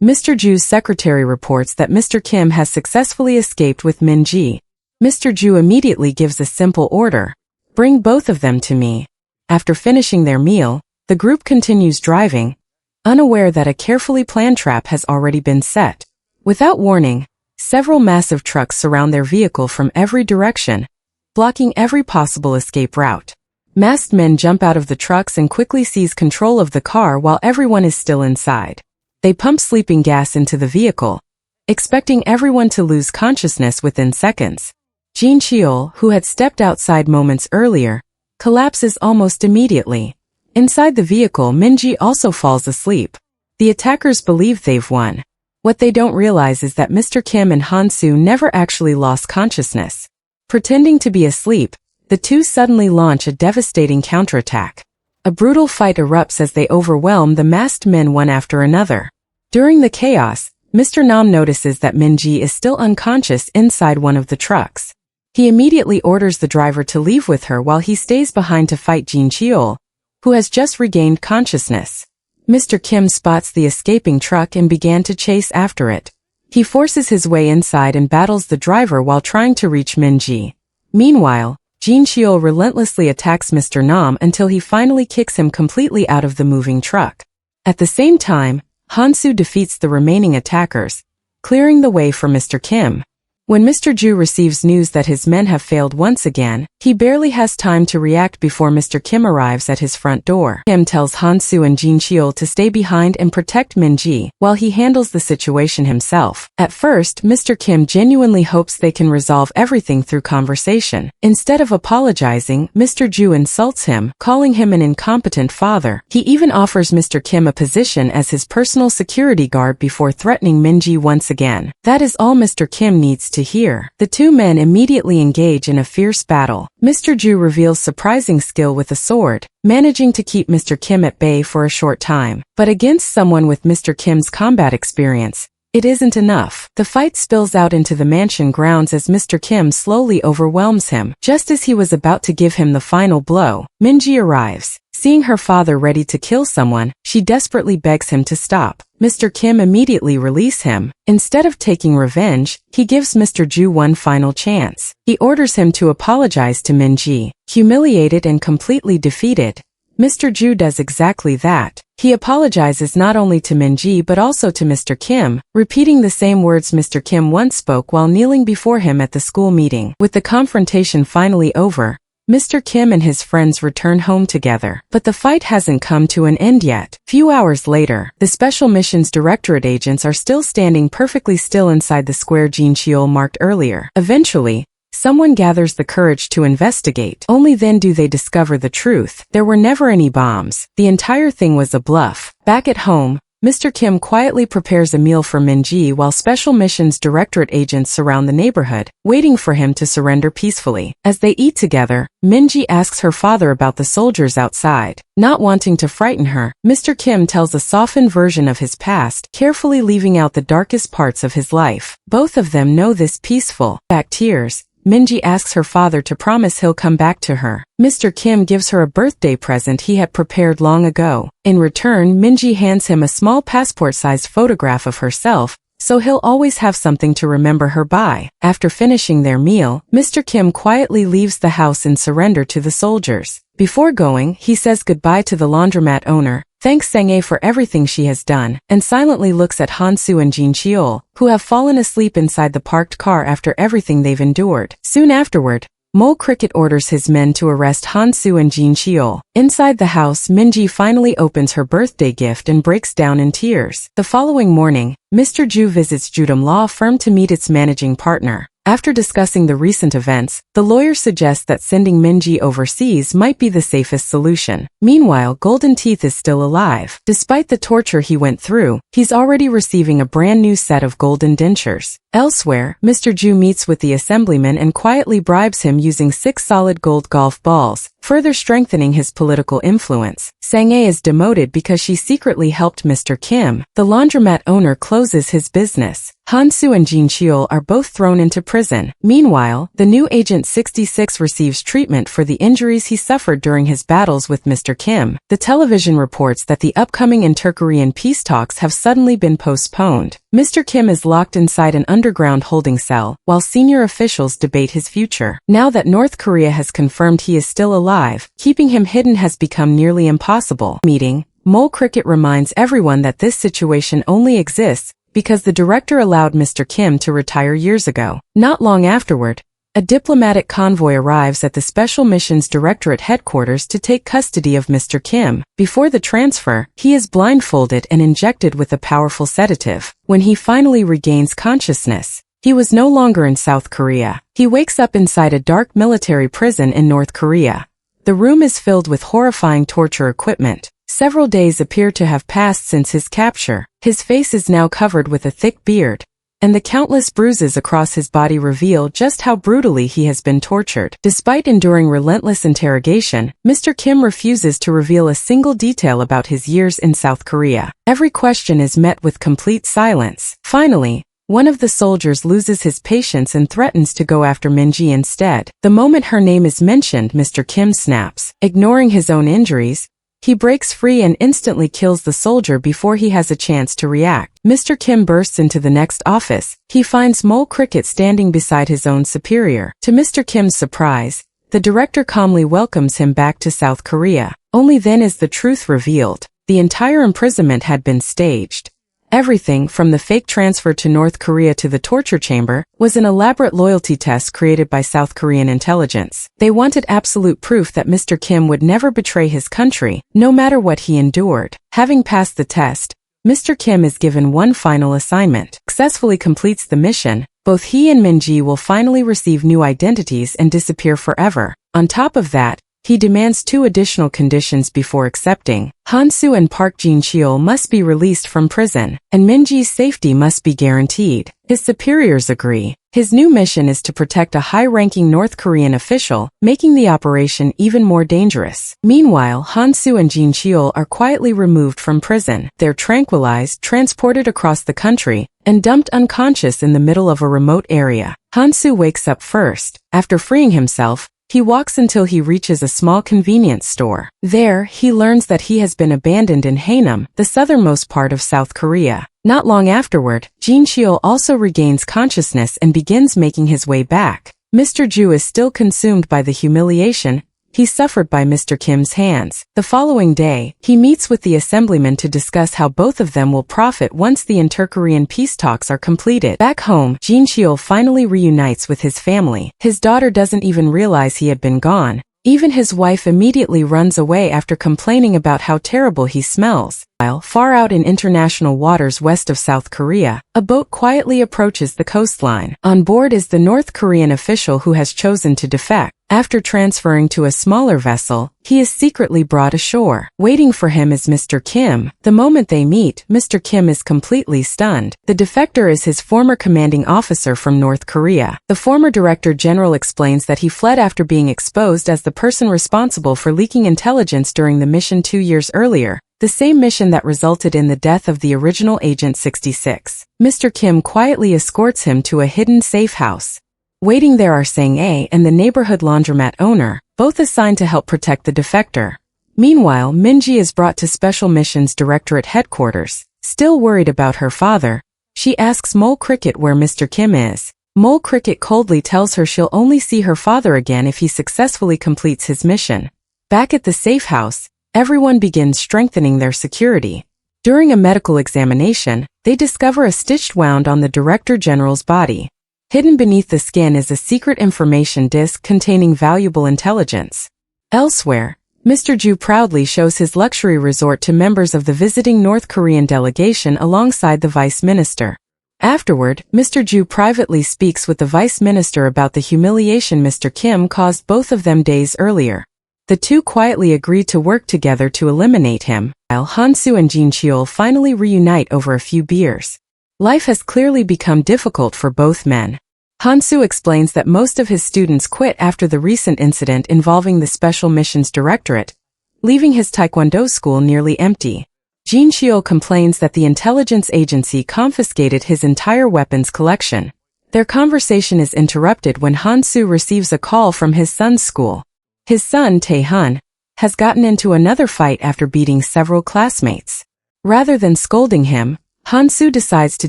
Mr. Ju's secretary reports that Mr. Kim has successfully escaped with Min-ji. Mr. Ju immediately gives a simple order: "Bring both of them to me." After finishing their meal, the group continues driving, unaware that a carefully planned trap has already been set. Without warning, several massive trucks surround their vehicle from every direction, blocking every possible escape route. Masked men jump out of the trucks and quickly seize control of the car while everyone is still inside. They pump sleeping gas into the vehicle, expecting everyone to lose consciousness within seconds. Jin Cheol, who had stepped outside moments earlier, collapses almost immediately. Inside the vehicle, Min-ji also falls asleep. The attackers believe they've won. What they don't realize is that Mr. Kim and Han-soo never actually lost consciousness. Pretending to be asleep, the two suddenly launch a devastating counterattack. A brutal fight erupts as they overwhelm the masked men one after another. During the chaos, Mr. Nam notices that Min-ji is still unconscious inside one of the trucks. He immediately orders the driver to leave with her while he stays behind to fight Jin Cheol, who has just regained consciousness. Mr. Kim spots the escaping truck and began to chase after it. He forces his way inside and battles the driver while trying to reach Min-ji. Meanwhile, Jin Cheol relentlessly attacks Mr. Nam until he finally kicks him completely out of the moving truck. At the same time, Han-soo defeats the remaining attackers, clearing the way for Mr. Kim. When Mr. Ju receives news that his men have failed once again, he barely has time to react before Mr. Kim arrives at his front door. Kim tells Han-soo and Jin Cheol to stay behind and protect Min-ji, while he handles the situation himself. At first, Mr. Kim genuinely hopes they can resolve everything through conversation. Instead of apologizing, Mr. Ju insults him, calling him an incompetent father. He even offers Mr. Kim a position as his personal security guard before threatening Min-ji once again. That is all Mr. Kim needs to hear. The two men immediately engage in a fierce battle. Mr. Ju reveals surprising skill with a sword, managing to keep Mr. Kim at bay for a short time. But against someone with Mr. Kim's combat experience, it isn't enough. The fight spills out into the mansion grounds as Mr. Kim slowly overwhelms him. Just as he was about to give him the final blow, Min-ji arrives. Seeing her father ready to kill someone, she desperately begs him to stop. Mr. Kim immediately releases him. Instead of taking revenge, he gives Mr. Ju one final chance. He orders him to apologize to Min-ji. Humiliated and completely defeated, Mr. Ju does exactly that. He apologizes not only to Min-ji but also to Mr. Kim, repeating the same words Mr. Kim once spoke while kneeling before him at the school meeting. With the confrontation finally over, Mr. Kim and his friends return home together. But the fight hasn't come to an end yet. Few hours later, the Special Missions Directorate agents are still standing perfectly still inside the square Jin Cheol marked earlier. Eventually, someone gathers the courage to investigate. Only then do they discover the truth. There were never any bombs. The entire thing was a bluff. Back at home, Mr. Kim quietly prepares a meal for Min-ji while Special Missions Directorate agents surround the neighborhood, waiting for him to surrender peacefully. As they eat together, Min-ji asks her father about the soldiers outside. Not wanting to frighten her, Mr. Kim tells a softened version of his past, carefully leaving out the darkest parts of his life. Both of them know this peaceful. Back tears, Min-ji asks her father to promise he'll come back to her. Mr. Kim gives her a birthday present he had prepared long ago. In return, Min-ji hands him a small passport-sized photograph of herself, so he'll always have something to remember her by. After finishing their meal, Mr. Kim quietly leaves the house in surrender to the soldiers. Before going, he says goodbye to the laundromat owner, thanks Sang-ae for everything she has done, and silently looks at Han-soo and Jin Cheol, who have fallen asleep inside the parked car after everything they've endured. Soon afterward, Mole Cricket orders his men to arrest Han-soo and Jin Cheol. Inside the house, Min-ji finally opens her birthday gift and breaks down in tears. The following morning, Mr. Ju visits Judum Law Firm to meet its managing partner. After discussing the recent events, the lawyer suggests that sending Min-ji overseas might be the safest solution. Meanwhile, Golden Teeth is still alive. Despite the torture he went through, he's already receiving a brand new set of golden dentures. Elsewhere, Mr. Ju meets with the assemblyman and quietly bribes him using 6 solid gold golf balls, further strengthening his political influence. Sang-ae is demoted because she secretly helped Mr. Kim. The laundromat owner closes his business. Han-soo and Jin Cheol are both thrown into prison. Meanwhile, the new Agent 66 receives treatment for the injuries he suffered during his battles with Mr. Kim. The television reports that the upcoming inter-Korean peace talks have suddenly been postponed. Mr. Kim is locked inside an underground holding cell, while senior officials debate his future. Now that North Korea has confirmed he is still alive, keeping him hidden has become nearly impossible. Meeting, Mole Cricket reminds everyone that this situation only exists because the director allowed Mr. Kim to retire years ago. Not long afterward, a diplomatic convoy arrives at the Special Missions Directorate headquarters to take custody of Mr. Kim. Before the transfer, he is blindfolded and injected with a powerful sedative. When he finally regains consciousness, he was no longer in South Korea. He wakes up inside a dark military prison in North Korea. The room is filled with horrifying torture equipment. Several days appear to have passed since his capture. His face is now covered with a thick beard, and the countless bruises across his body reveal just how brutally he has been tortured. Despite enduring relentless interrogation, Mr. Kim refuses to reveal a single detail about his years in South Korea. Every question is met with complete silence. Finally, one of the soldiers loses his patience and threatens to go after Minji instead. The moment her name is mentioned, Mr. Kim snaps. Ignoring his own injuries, he breaks free and instantly kills the soldier before he has a chance to react. Mr. Kim bursts into the next office. He finds Mole Cricket standing beside his own superior. To Mr. Kim's surprise, the director calmly welcomes him back to South Korea. Only then is the truth revealed. The entire imprisonment had been staged. Everything, from the fake transfer to North Korea to the torture chamber, was an elaborate loyalty test created by South Korean intelligence. They wanted absolute proof that Mr. Kim would never betray his country, no matter what he endured. Having passed the test, Mr. Kim is given one final assignment. Successfully completes the mission, both he and Minji will finally receive new identities and disappear forever. On top of that, he demands 2 additional conditions before accepting. Han-soo and Park Jin-cheol must be released from prison, and Minji's safety must be guaranteed. His superiors agree. His new mission is to protect a high-ranking North Korean official, making the operation even more dangerous. Meanwhile, Han-soo and Jin-cheol are quietly removed from prison. They're tranquilized, transported across the country, and dumped unconscious in the middle of a remote area. Han-soo wakes up first. After freeing himself, he walks until he reaches a small convenience store. There, he learns that he has been abandoned in Haenam, the southernmost part of South Korea. Not long afterward, Jin Cheol also regains consciousness and begins making his way back. Mr. Ju is still consumed by the humiliation he suffered by Mr. Kim's hands. The following day, he meets with the assemblyman to discuss how both of them will profit once the inter-Korean peace talks are completed. Back home, Jin Cheol finally reunites with his family. His daughter doesn't even realize he had been gone. Even his wife immediately runs away after complaining about how terrible he smells. While far out in international waters west of South Korea, a boat quietly approaches the coastline. On board is the North Korean official who has chosen to defect. After transferring to a smaller vessel, he is secretly brought ashore. Waiting for him is Mr. Kim. The moment they meet, Mr. Kim is completely stunned. The defector is his former commanding officer from North Korea. The former director general explains that he fled after being exposed as the person responsible for leaking intelligence during the mission 2 years earlier, the same mission that resulted in the death of the original Agent 66. Mr. Kim quietly escorts him to a hidden safe house. Waiting there are Sang-ae and the neighborhood laundromat owner, both assigned to help protect the defector. Meanwhile, Minji is brought to Special Missions Directorate headquarters. Still worried about her father, she asks Mole Cricket where Mr. Kim is. Mole Cricket coldly tells her she'll only see her father again if he successfully completes his mission. Back at the safe house, everyone begins strengthening their security. During a medical examination, they discover a stitched wound on the Director General's body. Hidden beneath the skin is a secret information disk containing valuable intelligence. Elsewhere, Mr. Ju proudly shows his luxury resort to members of the visiting North Korean delegation alongside the Vice Minister. Afterward, Mr. Ju privately speaks with the Vice Minister about the humiliation Mr. Kim caused both of them days earlier. The two quietly agree to work together to eliminate him, while Han-soo and Jin Cheol finally reunite over a few beers. Life has clearly become difficult for both men. Han-soo explains that most of his students quit after the recent incident involving the Special Missions Directorate, leaving his taekwondo school nearly empty. Jin Cheol complains that the intelligence agency confiscated his entire weapons collection. Their conversation is interrupted when Han-soo receives a call from his son's school. His son, Tae-hun, has gotten into another fight after beating several classmates. Rather than scolding him, Han-soo decides to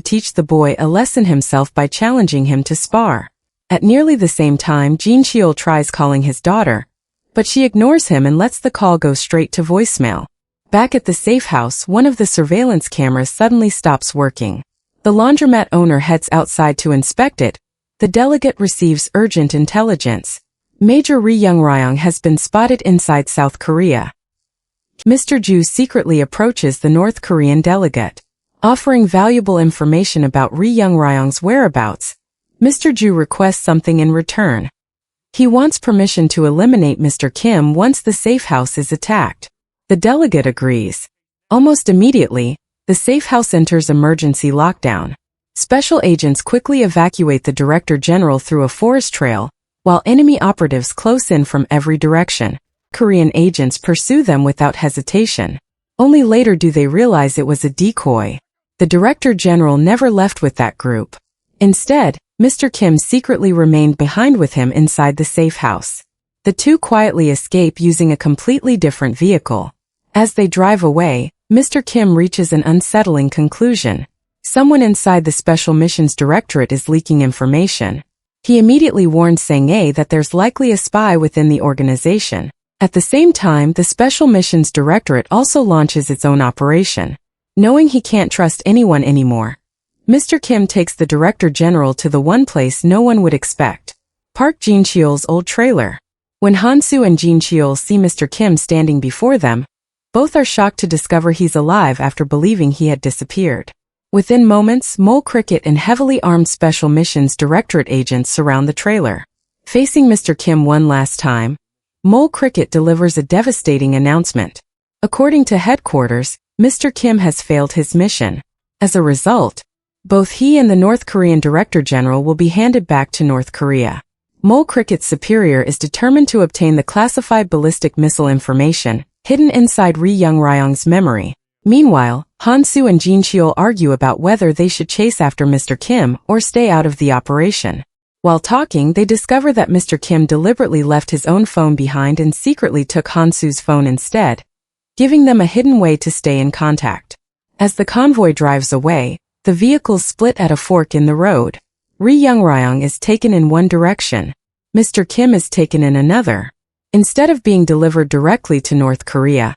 teach the boy a lesson himself by challenging him to spar. At nearly the same time, Jin Cheol tries calling his daughter, but she ignores him and lets the call go straight to voicemail. Back at the safe house, one of the surveillance cameras suddenly stops working. The laundromat owner heads outside to inspect it. The delegate receives urgent intelligence. Major Ri Young-ryong has been spotted inside South Korea. Mr. Ju secretly approaches the North Korean delegate, offering valuable information about Ri Young-ryong's whereabouts. Mr. Ju requests something in return. He wants permission to eliminate Mr. Kim once the safe house is attacked. The delegate agrees. Almost immediately, the safe house enters emergency lockdown. Special agents quickly evacuate the Director General through a forest trail, while enemy operatives close in from every direction. Korean agents pursue them without hesitation. Only later do they realize it was a decoy. The Director General never left with that group. Instead, Mr. Kim secretly remained behind with him inside the safe house. The two quietly escape using a completely different vehicle. As they drive away, Mr. Kim reaches an unsettling conclusion. Someone inside the Special Missions Directorate is leaking information. He immediately warns Sang-ae that there's likely a spy within the organization. At the same time, the Special Missions Directorate also launches its own operation. Knowing he can't trust anyone anymore, Mr. Kim takes the Director General to the one place no one would expect, Park Jin Cheol's old trailer. When Han-soo and Jin Cheol see Mr. Kim standing before them, both are shocked to discover he's alive after believing he had disappeared. Within moments, Mole Cricket and heavily armed Special Missions Directorate agents surround the trailer. Facing Mr. Kim one last time, Mole Cricket delivers a devastating announcement. According to headquarters, Mr. Kim has failed his mission. As a result, both he and the North Korean Director General will be handed back to North Korea. Mole Cricket's superior is determined to obtain the classified ballistic missile information hidden inside Ri Young-ryong's memory. Meanwhile, Han-soo and Jin Cheol argue about whether they should chase after Mr. Kim or stay out of the operation. While talking, they discover that Mr. Kim deliberately left his own phone behind and secretly took Han-soo's phone instead, giving them a hidden way to stay in contact. As the convoy drives away, the vehicles split at a fork in the road. Ri Young-ryong is taken in one direction. Mr. Kim is taken in another. Instead of being delivered directly to North Korea,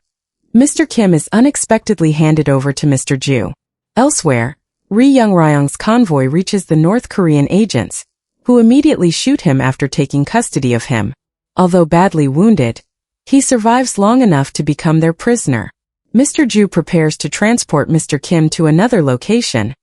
Mr. Kim is unexpectedly handed over to Mr. Ju. Elsewhere, Ri Young-ryong's convoy reaches the North Korean agents, who immediately shoot him after taking custody of him. Although badly wounded, he survives long enough to become their prisoner. Mr. Ju prepares to transport Mr. Kim to another location.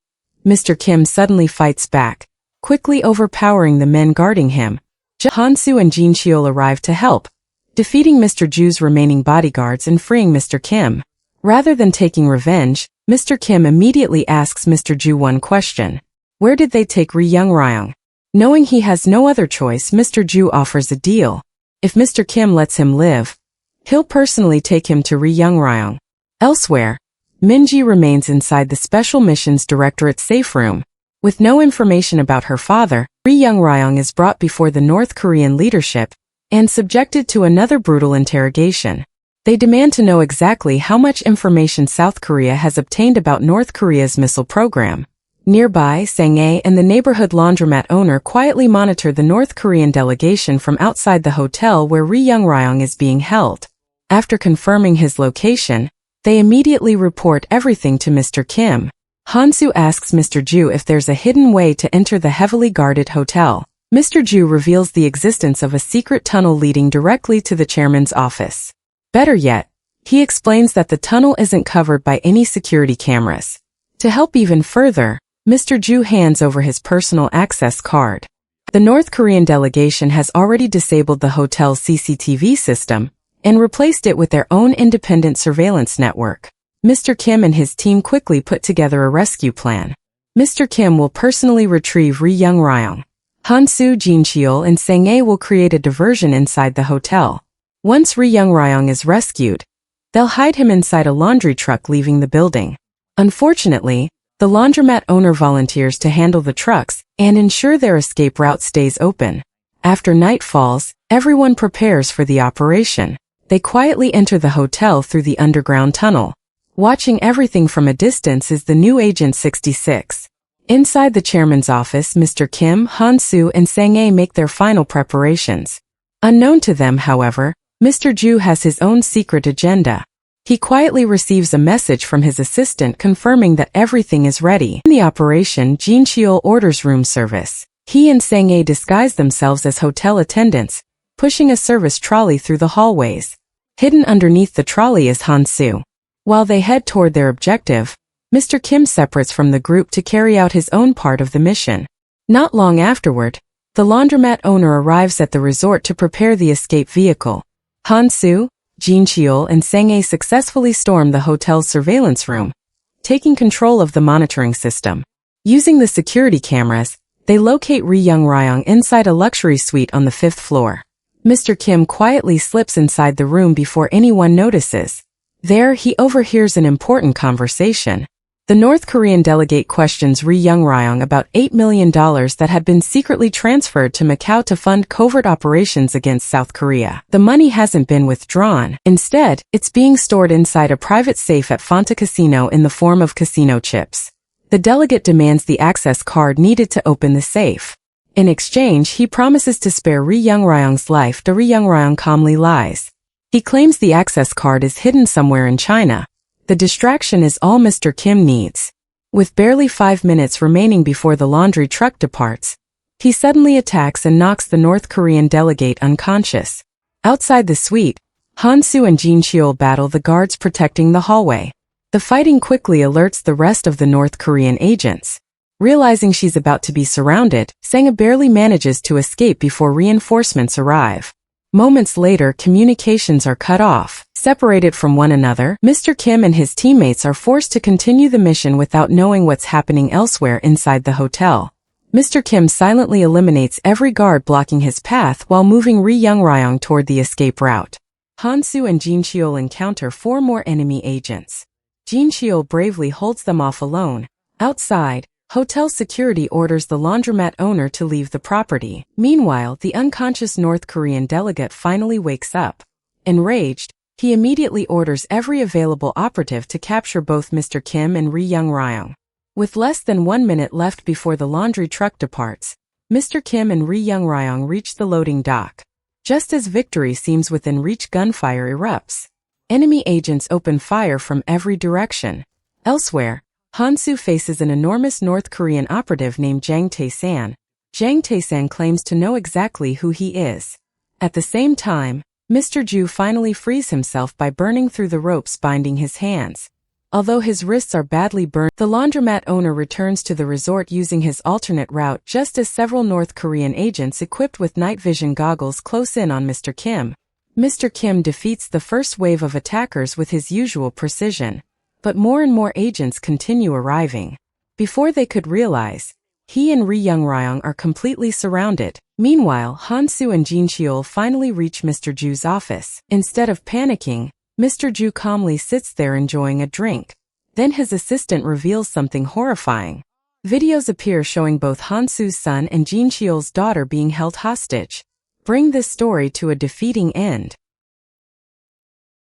Mr. Kim suddenly fights back, quickly overpowering the men guarding him. Han-soo and Jin Cheol arrive to help, defeating Mr. Ju's remaining bodyguards and freeing Mr. Kim. Rather than taking revenge, Mr. Kim immediately asks Mr. Ju one question. Where did they take Ri Young-ryong? Knowing he has no other choice, Mr. Ju offers a deal. If Mr. Kim lets him live, he'll personally take him to Ri Young-ryong. Elsewhere, Min-ji remains inside the Special Missions Directorate's safe room. With no information about her father, Ri Young-ryong is brought before the North Korean leadership and subjected to another brutal interrogation. They demand to know exactly how much information South Korea has obtained about North Korea's missile program. Nearby, Sang-ae and the neighborhood laundromat owner quietly monitor the North Korean delegation from outside the hotel where Ri Young-ryong is being held. After confirming his location, they immediately report everything to Mr. Kim. Han-soo asks Mr. Ju if there's a hidden way to enter the heavily guarded hotel. Mr. Ju reveals the existence of a secret tunnel leading directly to the chairman's office. Better yet, he explains that the tunnel isn't covered by any security cameras. To help even further, Mr. Ju hands over his personal access card. The North Korean delegation has already disabled the hotel's CCTV system and replaced it with their own independent surveillance network. Mr. Kim and his team quickly put together a rescue plan. Mr. Kim will personally retrieve Ri Young-ryong. Han-soo, Jin-cheol, and Sang-ae will create a diversion inside the hotel. Once Ri Young-ryong is rescued, they'll hide him inside a laundry truck leaving the building. Unfortunately, the laundromat owner volunteers to handle the trucks and ensure their escape route stays open. After night falls, everyone prepares for the operation. They quietly enter the hotel through the underground tunnel. Watching everything from a distance is the new Agent 66. Inside the chairman's office, Mr. Kim, Han-soo, and Sang-ae make their final preparations. Unknown to them, however, Mr. Ju has his own secret agenda. He quietly receives a message from his assistant confirming that everything is ready. In the operation, Jin-cheol orders room service. He and Sang-ae disguise themselves as hotel attendants, pushing a service trolley through the hallways. Hidden underneath the trolley is Han-soo. While they head toward their objective, Mr. Kim separates from the group to carry out his own part of the mission. Not long afterward, the laundromat owner arrives at the resort to prepare the escape vehicle. Han-soo, Jin-cheol, and Sang-ae successfully storm the hotel's surveillance room, taking control of the monitoring system. Using the security cameras, they locate Ri Young-ryong inside a luxury suite on the 5th floor. Mr. Kim quietly slips inside the room before anyone notices. There, he overhears an important conversation. The North Korean delegate questions Ri Young-ryong about $8 million that had been secretly transferred to Macau to fund covert operations against South Korea. The money hasn't been withdrawn. Instead, it's being stored inside a private safe at Fonta Casino in the form of casino chips. The delegate demands the access card needed to open the safe. In exchange, he promises to spare Ri Young-ryong's life. Ri Young-ryong calmly lies. He claims the access card is hidden somewhere in China. The distraction is all Mr. Kim needs. With barely 5 minutes remaining before the laundry truck departs, he suddenly attacks and knocks the North Korean delegate unconscious. Outside the suite, Han-soo and Jin-cheol battle the guards protecting the hallway. The fighting quickly alerts the rest of the North Korean agents. Realizing she's about to be surrounded, Sang-ae barely manages to escape before reinforcements arrive. Moments later, communications are cut off. Separated from one another, Mr. Kim and his teammates are forced to continue the mission without knowing what's happening elsewhere inside the hotel. Mr. Kim silently eliminates every guard blocking his path while moving Ri Young-ryong toward the escape route. Han-soo and Jin-cheol encounter 4 more enemy agents. Jin-cheol bravely holds them off alone. Outside, hotel security orders the laundromat owner to leave the property. Meanwhile, the unconscious North Korean delegate finally wakes up. Enraged, he immediately orders every available operative to capture both Mr. Kim and Ri Young-ryong. With less than 1 minute left before the laundry truck departs, Mr. Kim and Ri Young-ryong reach the loading dock. Just as victory seems within reach, gunfire erupts. Enemy agents open fire from every direction. Elsewhere, Han-soo faces an enormous North Korean operative named Jang Tae-san. Jang Tae-san claims to know exactly who he is. At the same time, Mr. Ju finally frees himself by burning through the ropes binding his hands. Although his wrists are badly burned, the laundromat owner returns to the resort using his alternate route just as several North Korean agents equipped with night vision goggles close in on Mr. Kim. Mr. Kim defeats the first wave of attackers with his usual precision. But more and more agents continue arriving. Before they could realize, he and Ri Young-ryong are completely surrounded. Meanwhile, Han-soo and Jin-cheol finally reach Mr. Ju's office. Instead of panicking, Mr. Ju calmly sits there enjoying a drink. Then his assistant reveals something horrifying. Videos appear showing both Han-soo's son and Jin-cheol's daughter being held hostage. Bring this story to a defeating end.